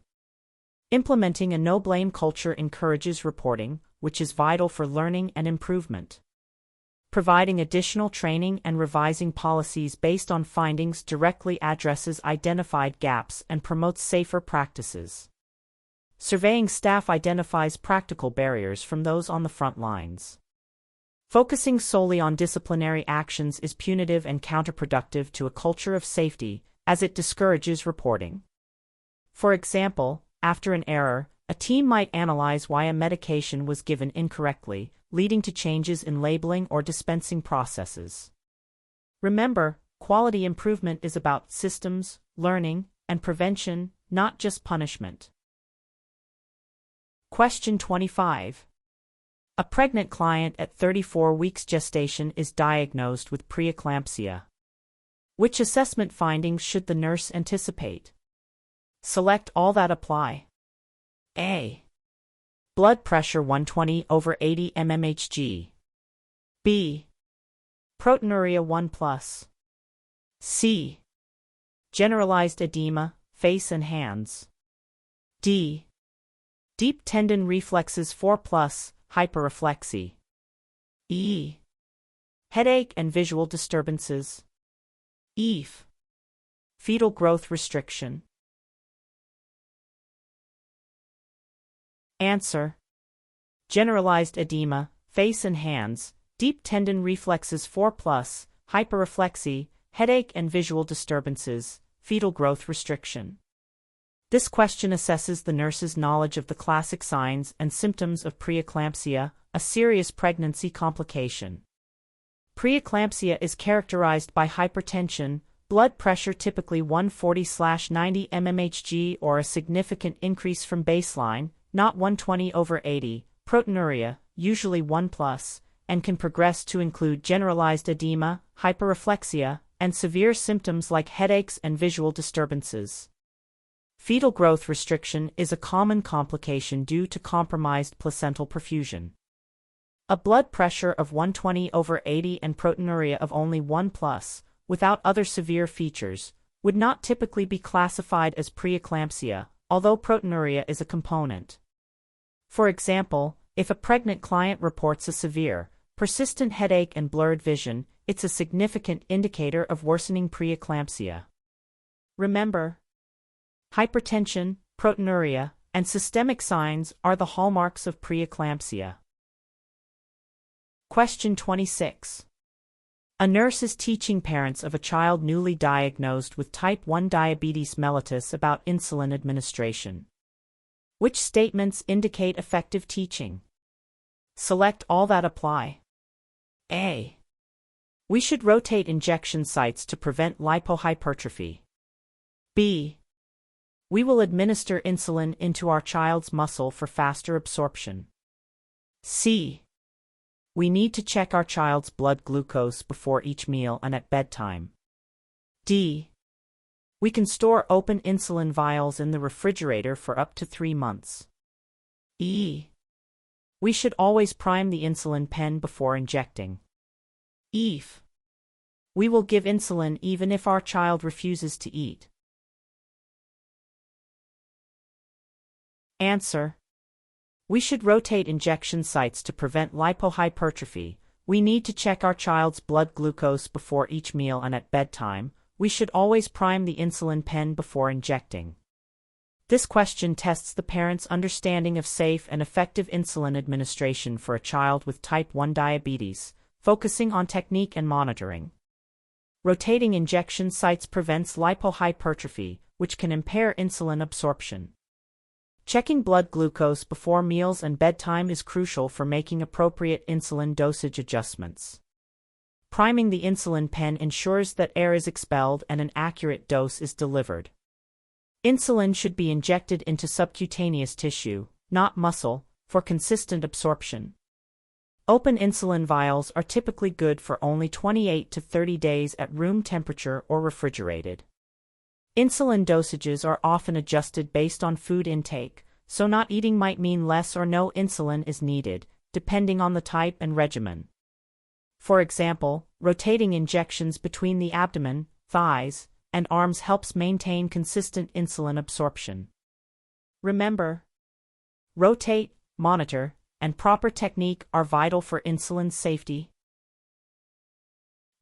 Implementing a no-blame culture encourages reporting, which is vital for learning and improvement. Providing additional training and revising policies based on findings directly addresses identified gaps and promotes safer practices. Surveying staff identifies practical barriers from those on the front lines. Focusing solely on disciplinary actions is punitive and counterproductive to a culture of safety, as it discourages reporting. For example, after an error, a team might analyze why a medication was given incorrectly, leading to changes in labeling or dispensing processes. Remember, quality improvement is about systems, learning, and prevention, not just punishment. Question 25. A pregnant client at 34 weeks gestation is diagnosed with preeclampsia. Which assessment findings should the nurse anticipate? Select all that apply. A. Blood pressure 120/80 mmHg. B. Proteinuria 1+. C. Generalized edema, face and hands. D. Deep tendon reflexes 4+, hyperreflexy. E. Headache and visual disturbances. E. Fetal growth restriction. Answer. Generalized edema, face and hands, deep tendon reflexes 4+, hyperreflexy, headache and visual disturbances, fetal growth restriction. This question assesses the nurse's knowledge of the classic signs and symptoms of preeclampsia, a serious pregnancy complication. Preeclampsia is characterized by hypertension, blood pressure typically 140/90 mmHg or a significant increase from baseline, not 120/80, proteinuria, usually 1+, and can progress to include generalized edema, hyperreflexia, and severe symptoms like headaches and visual disturbances. Fetal growth restriction is a common complication due to compromised placental perfusion. A blood pressure of 120/80 and proteinuria of only 1+, without other severe features, would not typically be classified as preeclampsia, although proteinuria is a component. For example, if a pregnant client reports a severe, persistent headache and blurred vision, it's a significant indicator of worsening preeclampsia. Remember, hypertension, proteinuria, and systemic signs are the hallmarks of preeclampsia. Question 26. A nurse is teaching parents of a child newly diagnosed with type 1 diabetes mellitus about insulin administration. Which statements indicate effective teaching? Select all that apply. A. We should rotate injection sites to prevent lipohypertrophy. B. We will administer insulin into our child's muscle for faster absorption. C. We need to check our child's blood glucose before each meal and at bedtime. D. We can store open insulin vials in the refrigerator for up to 3 months. E. We should always prime the insulin pen before injecting. E. We will give insulin even if our child refuses to eat. Answer. We should rotate injection sites to prevent lipohypertrophy. We need to check our child's blood glucose before each meal and at bedtime. We should always prime the insulin pen before injecting. This question tests the parent's understanding of safe and effective insulin administration for a child with type 1 diabetes, focusing on technique and monitoring. Rotating injection sites prevents lipohypertrophy, which can impair insulin absorption. Checking blood glucose before meals and bedtime is crucial for making appropriate insulin dosage adjustments. Priming the insulin pen ensures that air is expelled and an accurate dose is delivered. Insulin should be injected into subcutaneous tissue, not muscle, for consistent absorption. Open insulin vials are typically good for only 28 to 30 days at room temperature or refrigerated. Insulin dosages are often adjusted based on food intake, so not eating might mean less or no insulin is needed, depending on the type and regimen. For example, rotating injections between the abdomen, thighs, and arms helps maintain consistent insulin absorption. Remember, rotate, monitor, and proper technique are vital for insulin safety.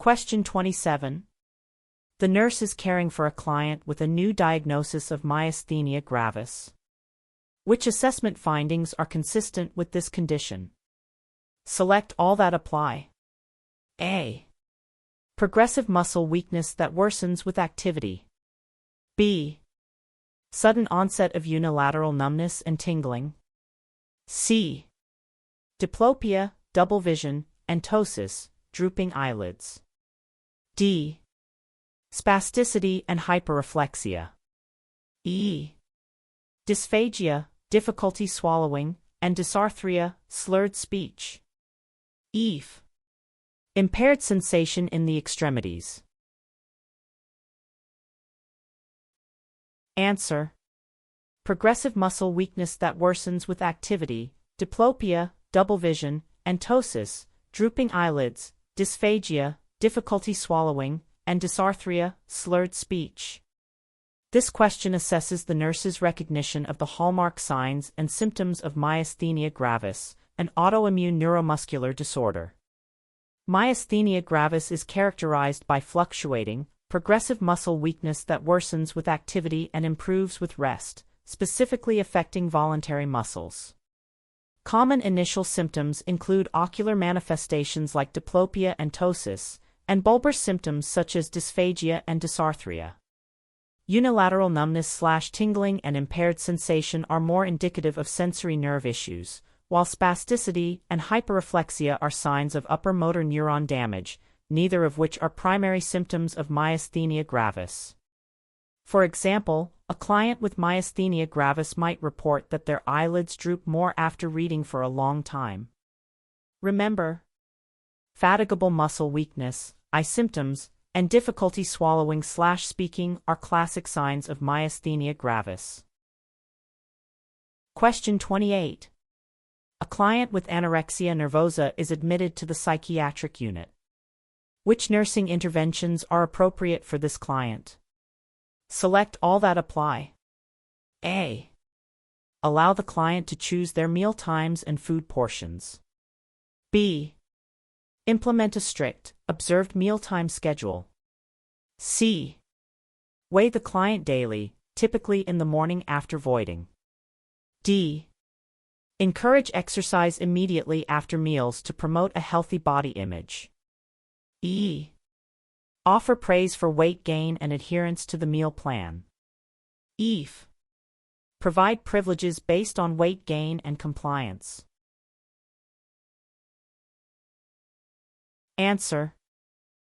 Question 27. The nurse is caring for a client with a new diagnosis of myasthenia gravis. Which assessment findings are consistent with this condition? Select all that apply. A. Progressive muscle weakness that worsens with activity. B. Sudden onset of unilateral numbness and tingling. C. Diplopia, double vision, and ptosis, drooping eyelids. D. Spasticity and hyperreflexia. E. Dysphagia, difficulty swallowing, and dysarthria, slurred speech. F. Impaired sensation in the extremities. Answer. Progressive muscle weakness that worsens with activity, diplopia, double vision, and ptosis, drooping eyelids, dysphagia, difficulty swallowing, and dysarthria, slurred speech. This question assesses the nurse's recognition of the hallmark signs and symptoms of myasthenia gravis, an autoimmune neuromuscular disorder. Myasthenia gravis is characterized by fluctuating, progressive muscle weakness that worsens with activity and improves with rest, specifically affecting voluntary muscles. Common initial symptoms include ocular manifestations like diplopia and ptosis, and bulbar symptoms such as dysphagia and dysarthria. Unilateral numbness/tingling and impaired sensation are more indicative of sensory nerve issues, while spasticity and hyperreflexia are signs of upper motor neuron damage, neither of which are primary symptoms of myasthenia gravis. For example, a client with myasthenia gravis might report that their eyelids droop more after reading for a long time. Remember, fatigable muscle weakness, eye symptoms, and difficulty swallowing/speaking are classic signs of myasthenia gravis. Question 28. A client with anorexia nervosa is admitted to the psychiatric unit. Which nursing interventions are appropriate for this client? Select all that apply. A. Allow the client to choose their meal times and food portions. B. Implement a strict, observed mealtime schedule. C. Weigh the client daily, typically in the morning after voiding. D. Encourage exercise immediately after meals to promote a healthy body image. E. Offer praise for weight gain and adherence to the meal plan. F. Provide privileges based on weight gain and compliance. Answer.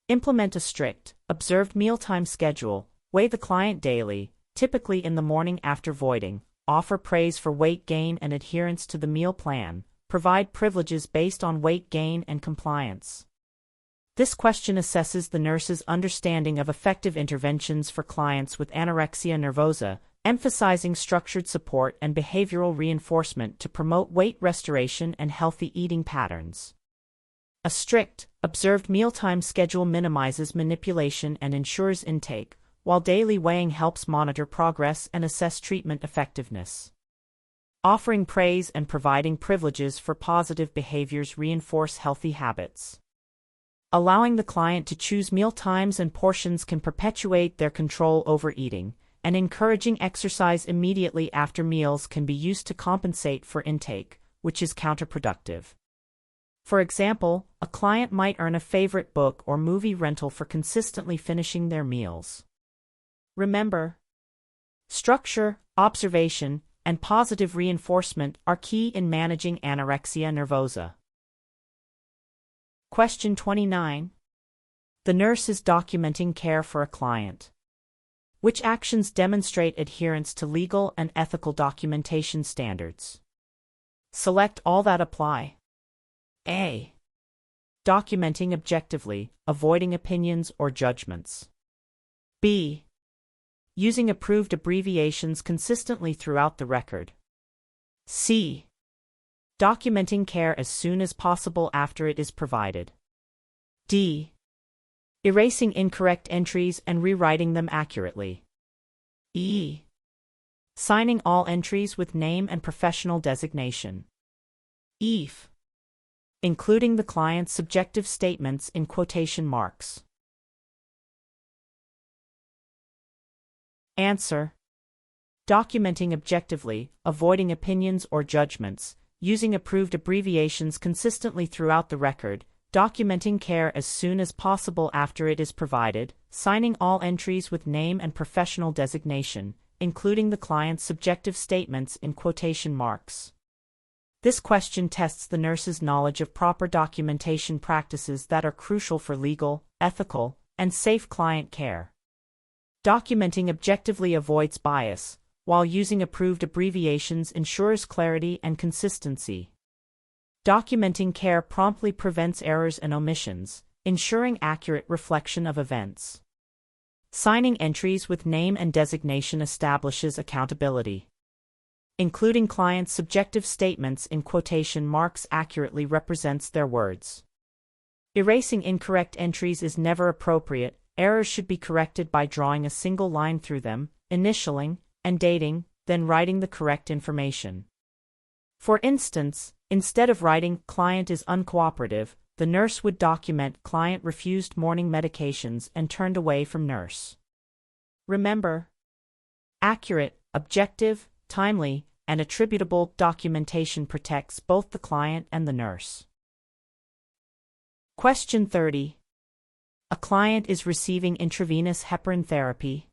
Implement a strict, observed mealtime schedule, weigh the client daily, typically in the morning after voiding, offer praise for weight gain and adherence to the meal plan, provide privileges based on weight gain and compliance. This question assesses the nurse's understanding of effective interventions for clients with anorexia nervosa, emphasizing structured support and behavioral reinforcement to promote weight restoration and healthy eating patterns. A strict, observed mealtime schedule minimizes manipulation and ensures intake, while daily weighing helps monitor progress and assess treatment effectiveness. Offering praise and providing privileges for positive behaviors reinforce healthy habits. Allowing the client to choose meal times and portions can perpetuate their control over eating, and encouraging exercise immediately after meals can be used to compensate for intake, which is counterproductive. For example, a client might earn a favorite book or movie rental for consistently finishing their meals. Remember, structure, observation, and positive reinforcement are key in managing anorexia nervosa. Question 29. The nurse is documenting care for a client. Which actions demonstrate adherence to legal and ethical documentation standards? Select all that apply. A. Documenting objectively, avoiding opinions or judgments. B. Using approved abbreviations consistently throughout the record. C. Documenting care as soon as possible after it is provided. D. Erasing incorrect entries and rewriting them accurately. E. Signing all entries with name and professional designation. F. Including the client's subjective statements in quotation marks. Answer. Documenting objectively, avoiding opinions or judgments, using approved abbreviations consistently throughout the record, documenting care as soon as possible after it is provided, signing all entries with name and professional designation, including the client's subjective statements in quotation marks. This question tests the nurse's knowledge of proper documentation practices that are crucial for legal, ethical, and safe client care. Documenting objectively avoids bias, while using approved abbreviations ensures clarity and consistency. Documenting care promptly prevents errors and omissions, ensuring accurate reflection of events. Signing entries with name and designation establishes accountability. Including clients' subjective statements in quotation marks accurately represents their words. Erasing incorrect entries is never appropriate. Errors should be corrected by drawing a single line through them, initialing and dating, then writing the correct information. For instance, instead of writing "client is uncooperative," the nurse would document "client refused morning medications and turned away from nurse." Remember, accurate, objective, timely, and attributable documentation protects both the client and the nurse. Question 30. A client is receiving intravenous heparin therapy.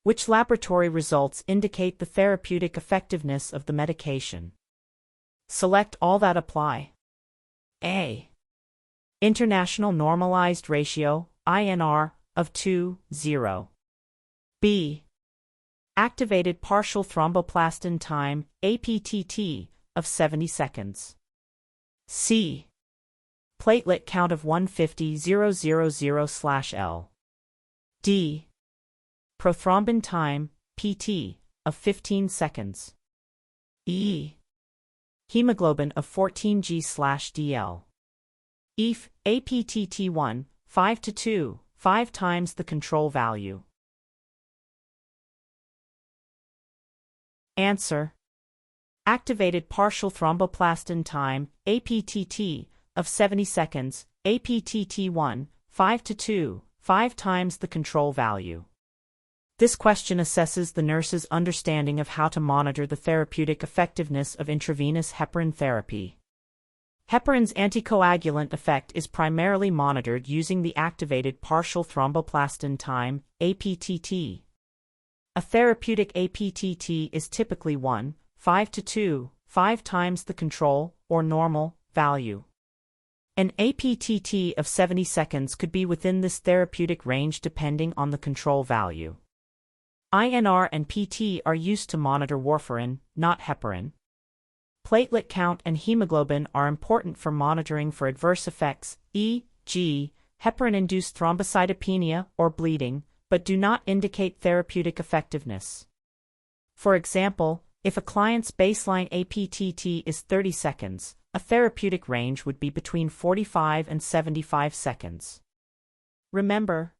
Which laboratory results indicate the therapeutic effectiveness of the medication? Select all that apply. A. International Normalized Ratio, INR, of 2:0. B. Activated partial thromboplastin time, APTT, of 70 seconds. C. Platelet count of 150,000/L. D. Prothrombin time, PT, of 15 seconds. E. Hemoglobin of 14g/dl. If APTT1, 5:2, 5 times the control value. Answer. Activated partial thromboplastin time, APTT, of 70 seconds, APTT1, 5:2, 5 times the control value. This question assesses the nurse's understanding of how to monitor the therapeutic effectiveness of intravenous heparin therapy. Heparin's anticoagulant effect is primarily monitored using the activated partial thromboplastin time, APTT. A therapeutic APTT is typically 1.5 to 2.5 times the control, or normal, value. An APTT of 70 seconds could be within this therapeutic range depending on the control value. INR and PT are used to monitor warfarin, not heparin. Platelet count and hemoglobin are important for monitoring for adverse effects, e.g., heparin-induced thrombocytopenia or bleeding, but do not indicate therapeutic effectiveness. For example, if a client's baseline APTT is 30 seconds, a therapeutic range would be between 45 and 75 seconds. Remember,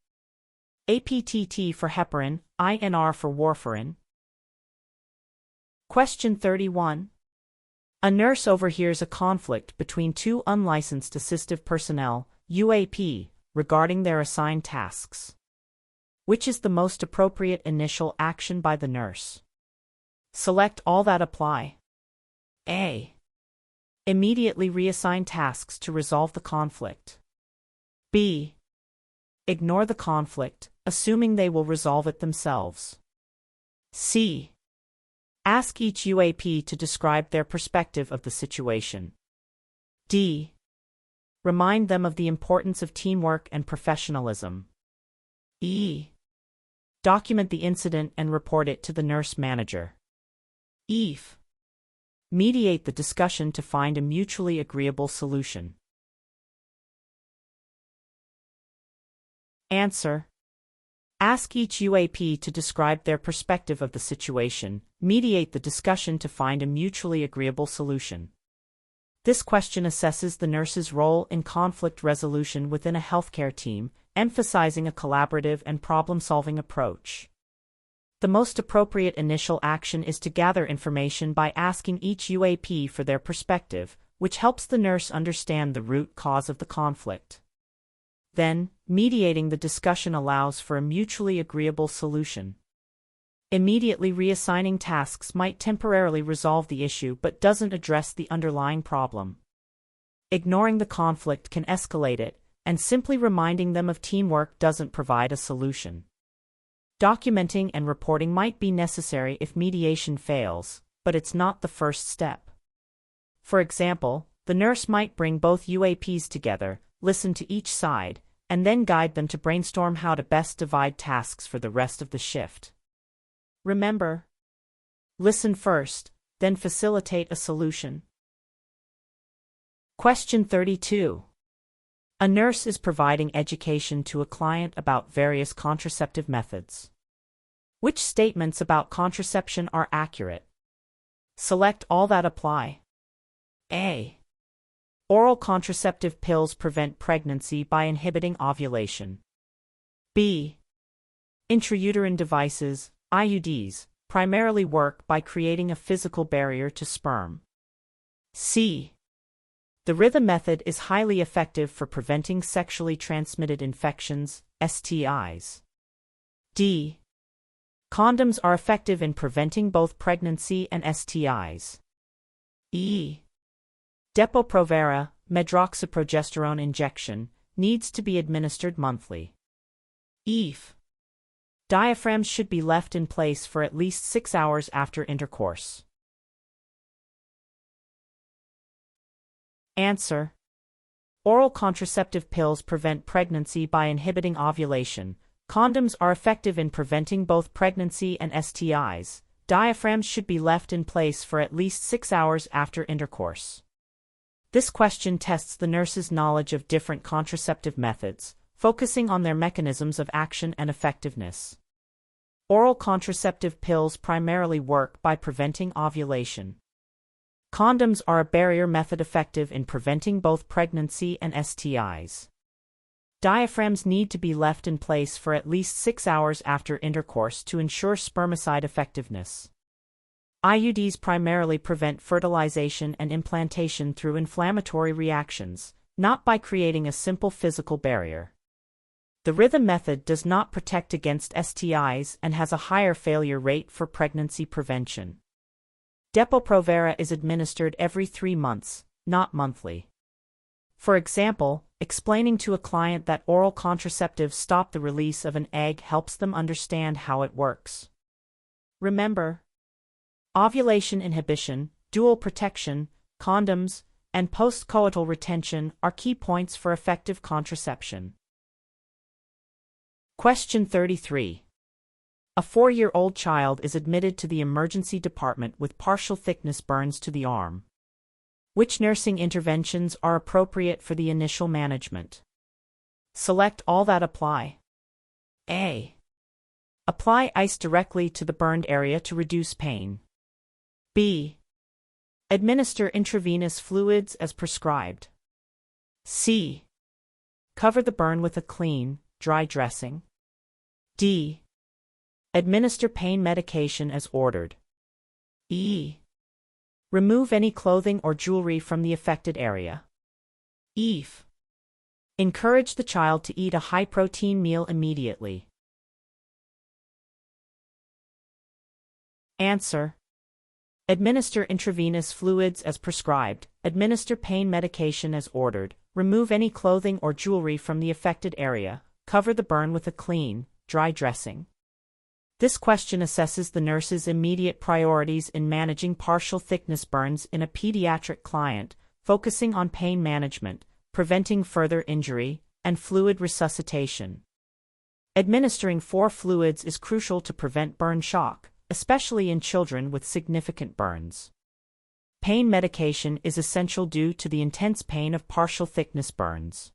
APTT for heparin, INR for warfarin. Question 31. A nurse overhears a conflict between two unlicensed assistive personnel, UAP, regarding their assigned tasks. Which is the most appropriate initial action by the nurse? Select all that apply. A. Immediately reassign tasks to resolve the conflict. B. Ignore the conflict, assuming they will resolve it themselves. C. Ask each UAP to describe their perspective of the situation. D. Remind them of the importance of teamwork and professionalism. E. Document the incident and report it to the nurse manager. F. mediate the discussion to find a mutually agreeable solution. Answer. Ask each UAP to describe their perspective of the situation, mediate the discussion to find a mutually agreeable solution. This question assesses the nurse's role in conflict resolution within a healthcare team, emphasizing a collaborative and problem-solving approach. The most appropriate initial action is to gather information by asking each UAP for their perspective, which helps the nurse understand the root cause of the conflict. Then, mediating the discussion allows for a mutually agreeable solution. Immediately reassigning tasks might temporarily resolve the issue but doesn't address the underlying problem. Ignoring the conflict can escalate it, and simply reminding them of teamwork doesn't provide a solution. Documenting and reporting might be necessary if mediation fails, but it's not the first step. For example, the nurse might bring both UAPs together, listen to each side, and then guide them to brainstorm how to best divide tasks for the rest of the shift. Remember, listen first, then facilitate a solution. Question 32. A nurse is providing education to a client about various contraceptive methods. Which statements about contraception are accurate? Select all that apply. A. Oral contraceptive pills prevent pregnancy by inhibiting ovulation. B. Intrauterine devices, IUDs, primarily work by creating a physical barrier to sperm. C. The rhythm method is highly effective for preventing sexually transmitted infections, STIs. D. Condoms are effective in preventing both pregnancy and STIs. E. Depo-Provera, medroxyprogesterone injection, needs to be administered monthly. F. Diaphragms should be left in place for at least 6 hours after intercourse. Answer. Oral contraceptive pills prevent pregnancy by inhibiting ovulation. Condoms are effective in preventing both pregnancy and STIs. Diaphragms should be left in place for at least 6 hours after intercourse. This question tests the nurse's knowledge of different contraceptive methods, focusing on their mechanisms of action and effectiveness. Oral contraceptive pills primarily work by preventing ovulation. Condoms are a barrier method effective in preventing both pregnancy and STIs. Diaphragms need to be left in place for at least 6 hours after intercourse to ensure spermicide effectiveness. IUDs primarily prevent fertilization and implantation through inflammatory reactions, not by creating a simple physical barrier. The rhythm method does not protect against STIs and has a higher failure rate for pregnancy prevention. Depo-Provera is administered every 3 months, not monthly. For example, explaining to a client that oral contraceptives stop the release of an egg helps them understand how it works. Remember, ovulation inhibition, dual protection, condoms, and post-coital retention are key points for effective contraception. Question 33. A 4-year-old child is admitted to the emergency department with partial thickness burns to the arm. Which nursing interventions are appropriate for the initial management? Select all that apply. A. Apply ice directly to the burned area to reduce pain. B. Administer intravenous fluids as prescribed. C. Cover the burn with a clean, dry dressing. D. Administer pain medication as ordered. E. Remove any clothing or jewelry from the affected area. F. Encourage the child to eat a high-protein meal immediately. Answer. Administer intravenous fluids as prescribed, administer pain medication as ordered, remove any clothing or jewelry from the affected area, cover the burn with a clean, dry dressing. This question assesses the nurse's immediate priorities in managing partial thickness burns in a pediatric client, focusing on pain management, preventing further injury, and fluid resuscitation. Administering 4 fluids is crucial to prevent burn shock, especially in children with significant burns. pain medication is essential due to the intense pain of partial thickness burns.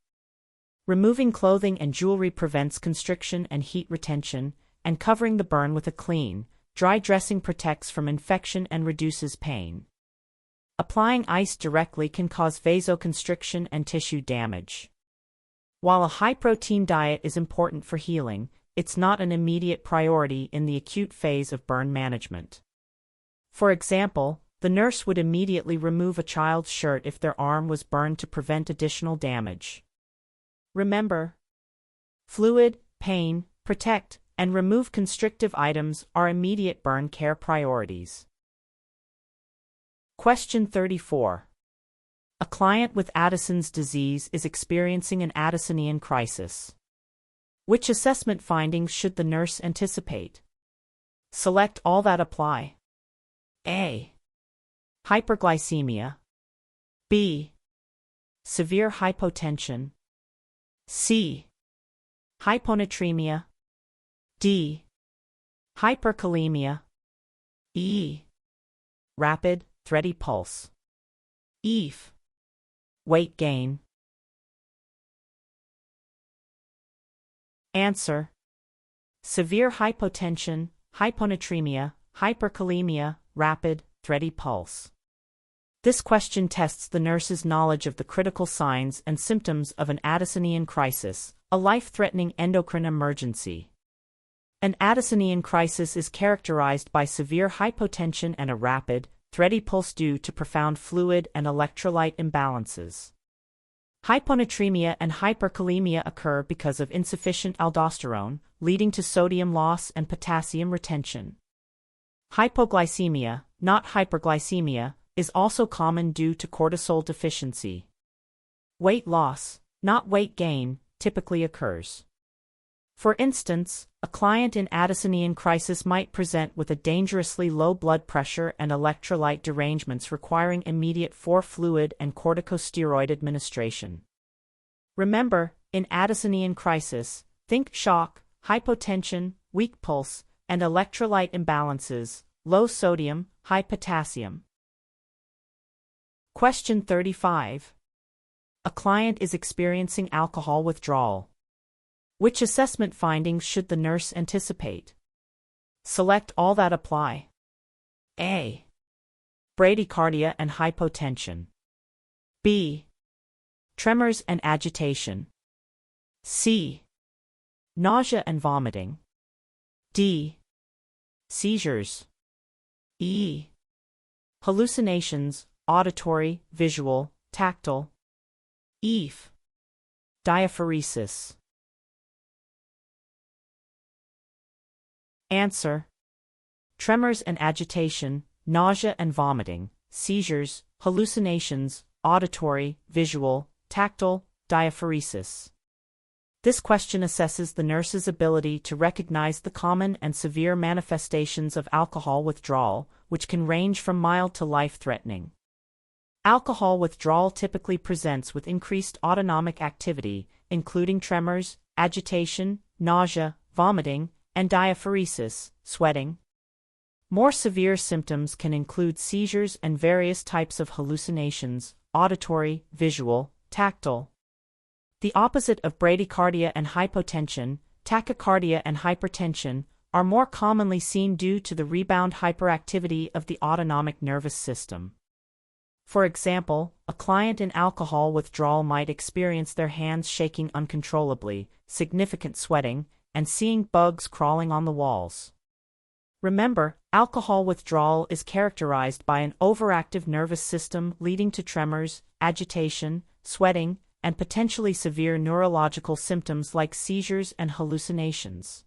Removing clothing and jewelry prevents constriction and heat retention, and covering the burn with a clean, dry dressing protects from infection and reduces pain. Applying ice directly can cause vasoconstriction and tissue damage. While a high-protein diet is important for healing, it's not an immediate priority in the acute phase of burn management. For example, the nurse would immediately remove a child's shirt if their arm was burned to prevent additional damage. Remember, fluid, pain, protect, and remove constrictive items are immediate burn care priorities. Question 34. A client with Addison's disease is experiencing an Addisonian crisis. Which assessment findings should the nurse anticipate? Select all that apply. A. Hyperglycemia. B. Severe hypotension. C. Hyponatremia. D. Hyperkalemia. E. Rapid, thready pulse. F. Weight gain. Answer: severe hypotension, hyponatremia, hyperkalemia, rapid, thready pulse. This question tests the nurse's knowledge of the critical signs and symptoms of an Addisonian crisis, a life-threatening endocrine emergency. An Addisonian crisis is characterized by severe hypotension and a rapid, thready pulse due to profound fluid and electrolyte imbalances. Hyponatremia and hyperkalemia occur because of insufficient aldosterone, leading to sodium loss and potassium retention. Hypoglycemia, not hyperglycemia, is also common due to cortisol deficiency. Weight loss, not weight gain, typically occurs. For instance, a client in Addisonian crisis might present with a dangerously low blood pressure and electrolyte derangements requiring immediate fluid and corticosteroid administration. Remember, in Addisonian crisis, think shock, hypotension, weak pulse, and electrolyte imbalances, low sodium, high potassium. Question 35. A client is experiencing alcohol withdrawal. Which assessment findings should the nurse anticipate? Select all that apply. A. Bradycardia and hypotension. B. Tremors and agitation. C. Nausea and vomiting. D. Seizures. E. Hallucinations, auditory, visual, tactile. F. Diaphoresis. Answer: tremors and agitation, nausea and vomiting, seizures, hallucinations, auditory, visual, tactile, diaphoresis. This question assesses the nurse's ability to recognize the common and severe manifestations of alcohol withdrawal, which can range from mild to life-threatening. Alcohol withdrawal typically presents with increased autonomic activity, including tremors, agitation, nausea, vomiting, and diaphoresis, sweating. More severe symptoms can include seizures and various types of hallucinations, auditory, visual, tactile. The opposite of bradycardia and hypotension, tachycardia and hypertension, are more commonly seen due to the rebound hyperactivity of the autonomic nervous system. For example, a client in alcohol withdrawal might experience their hands shaking uncontrollably, significant sweating, and seeing bugs crawling on the walls. Remember, alcohol withdrawal is characterized by an overactive nervous system leading to tremors, agitation, sweating, and potentially severe neurological symptoms like seizures and hallucinations.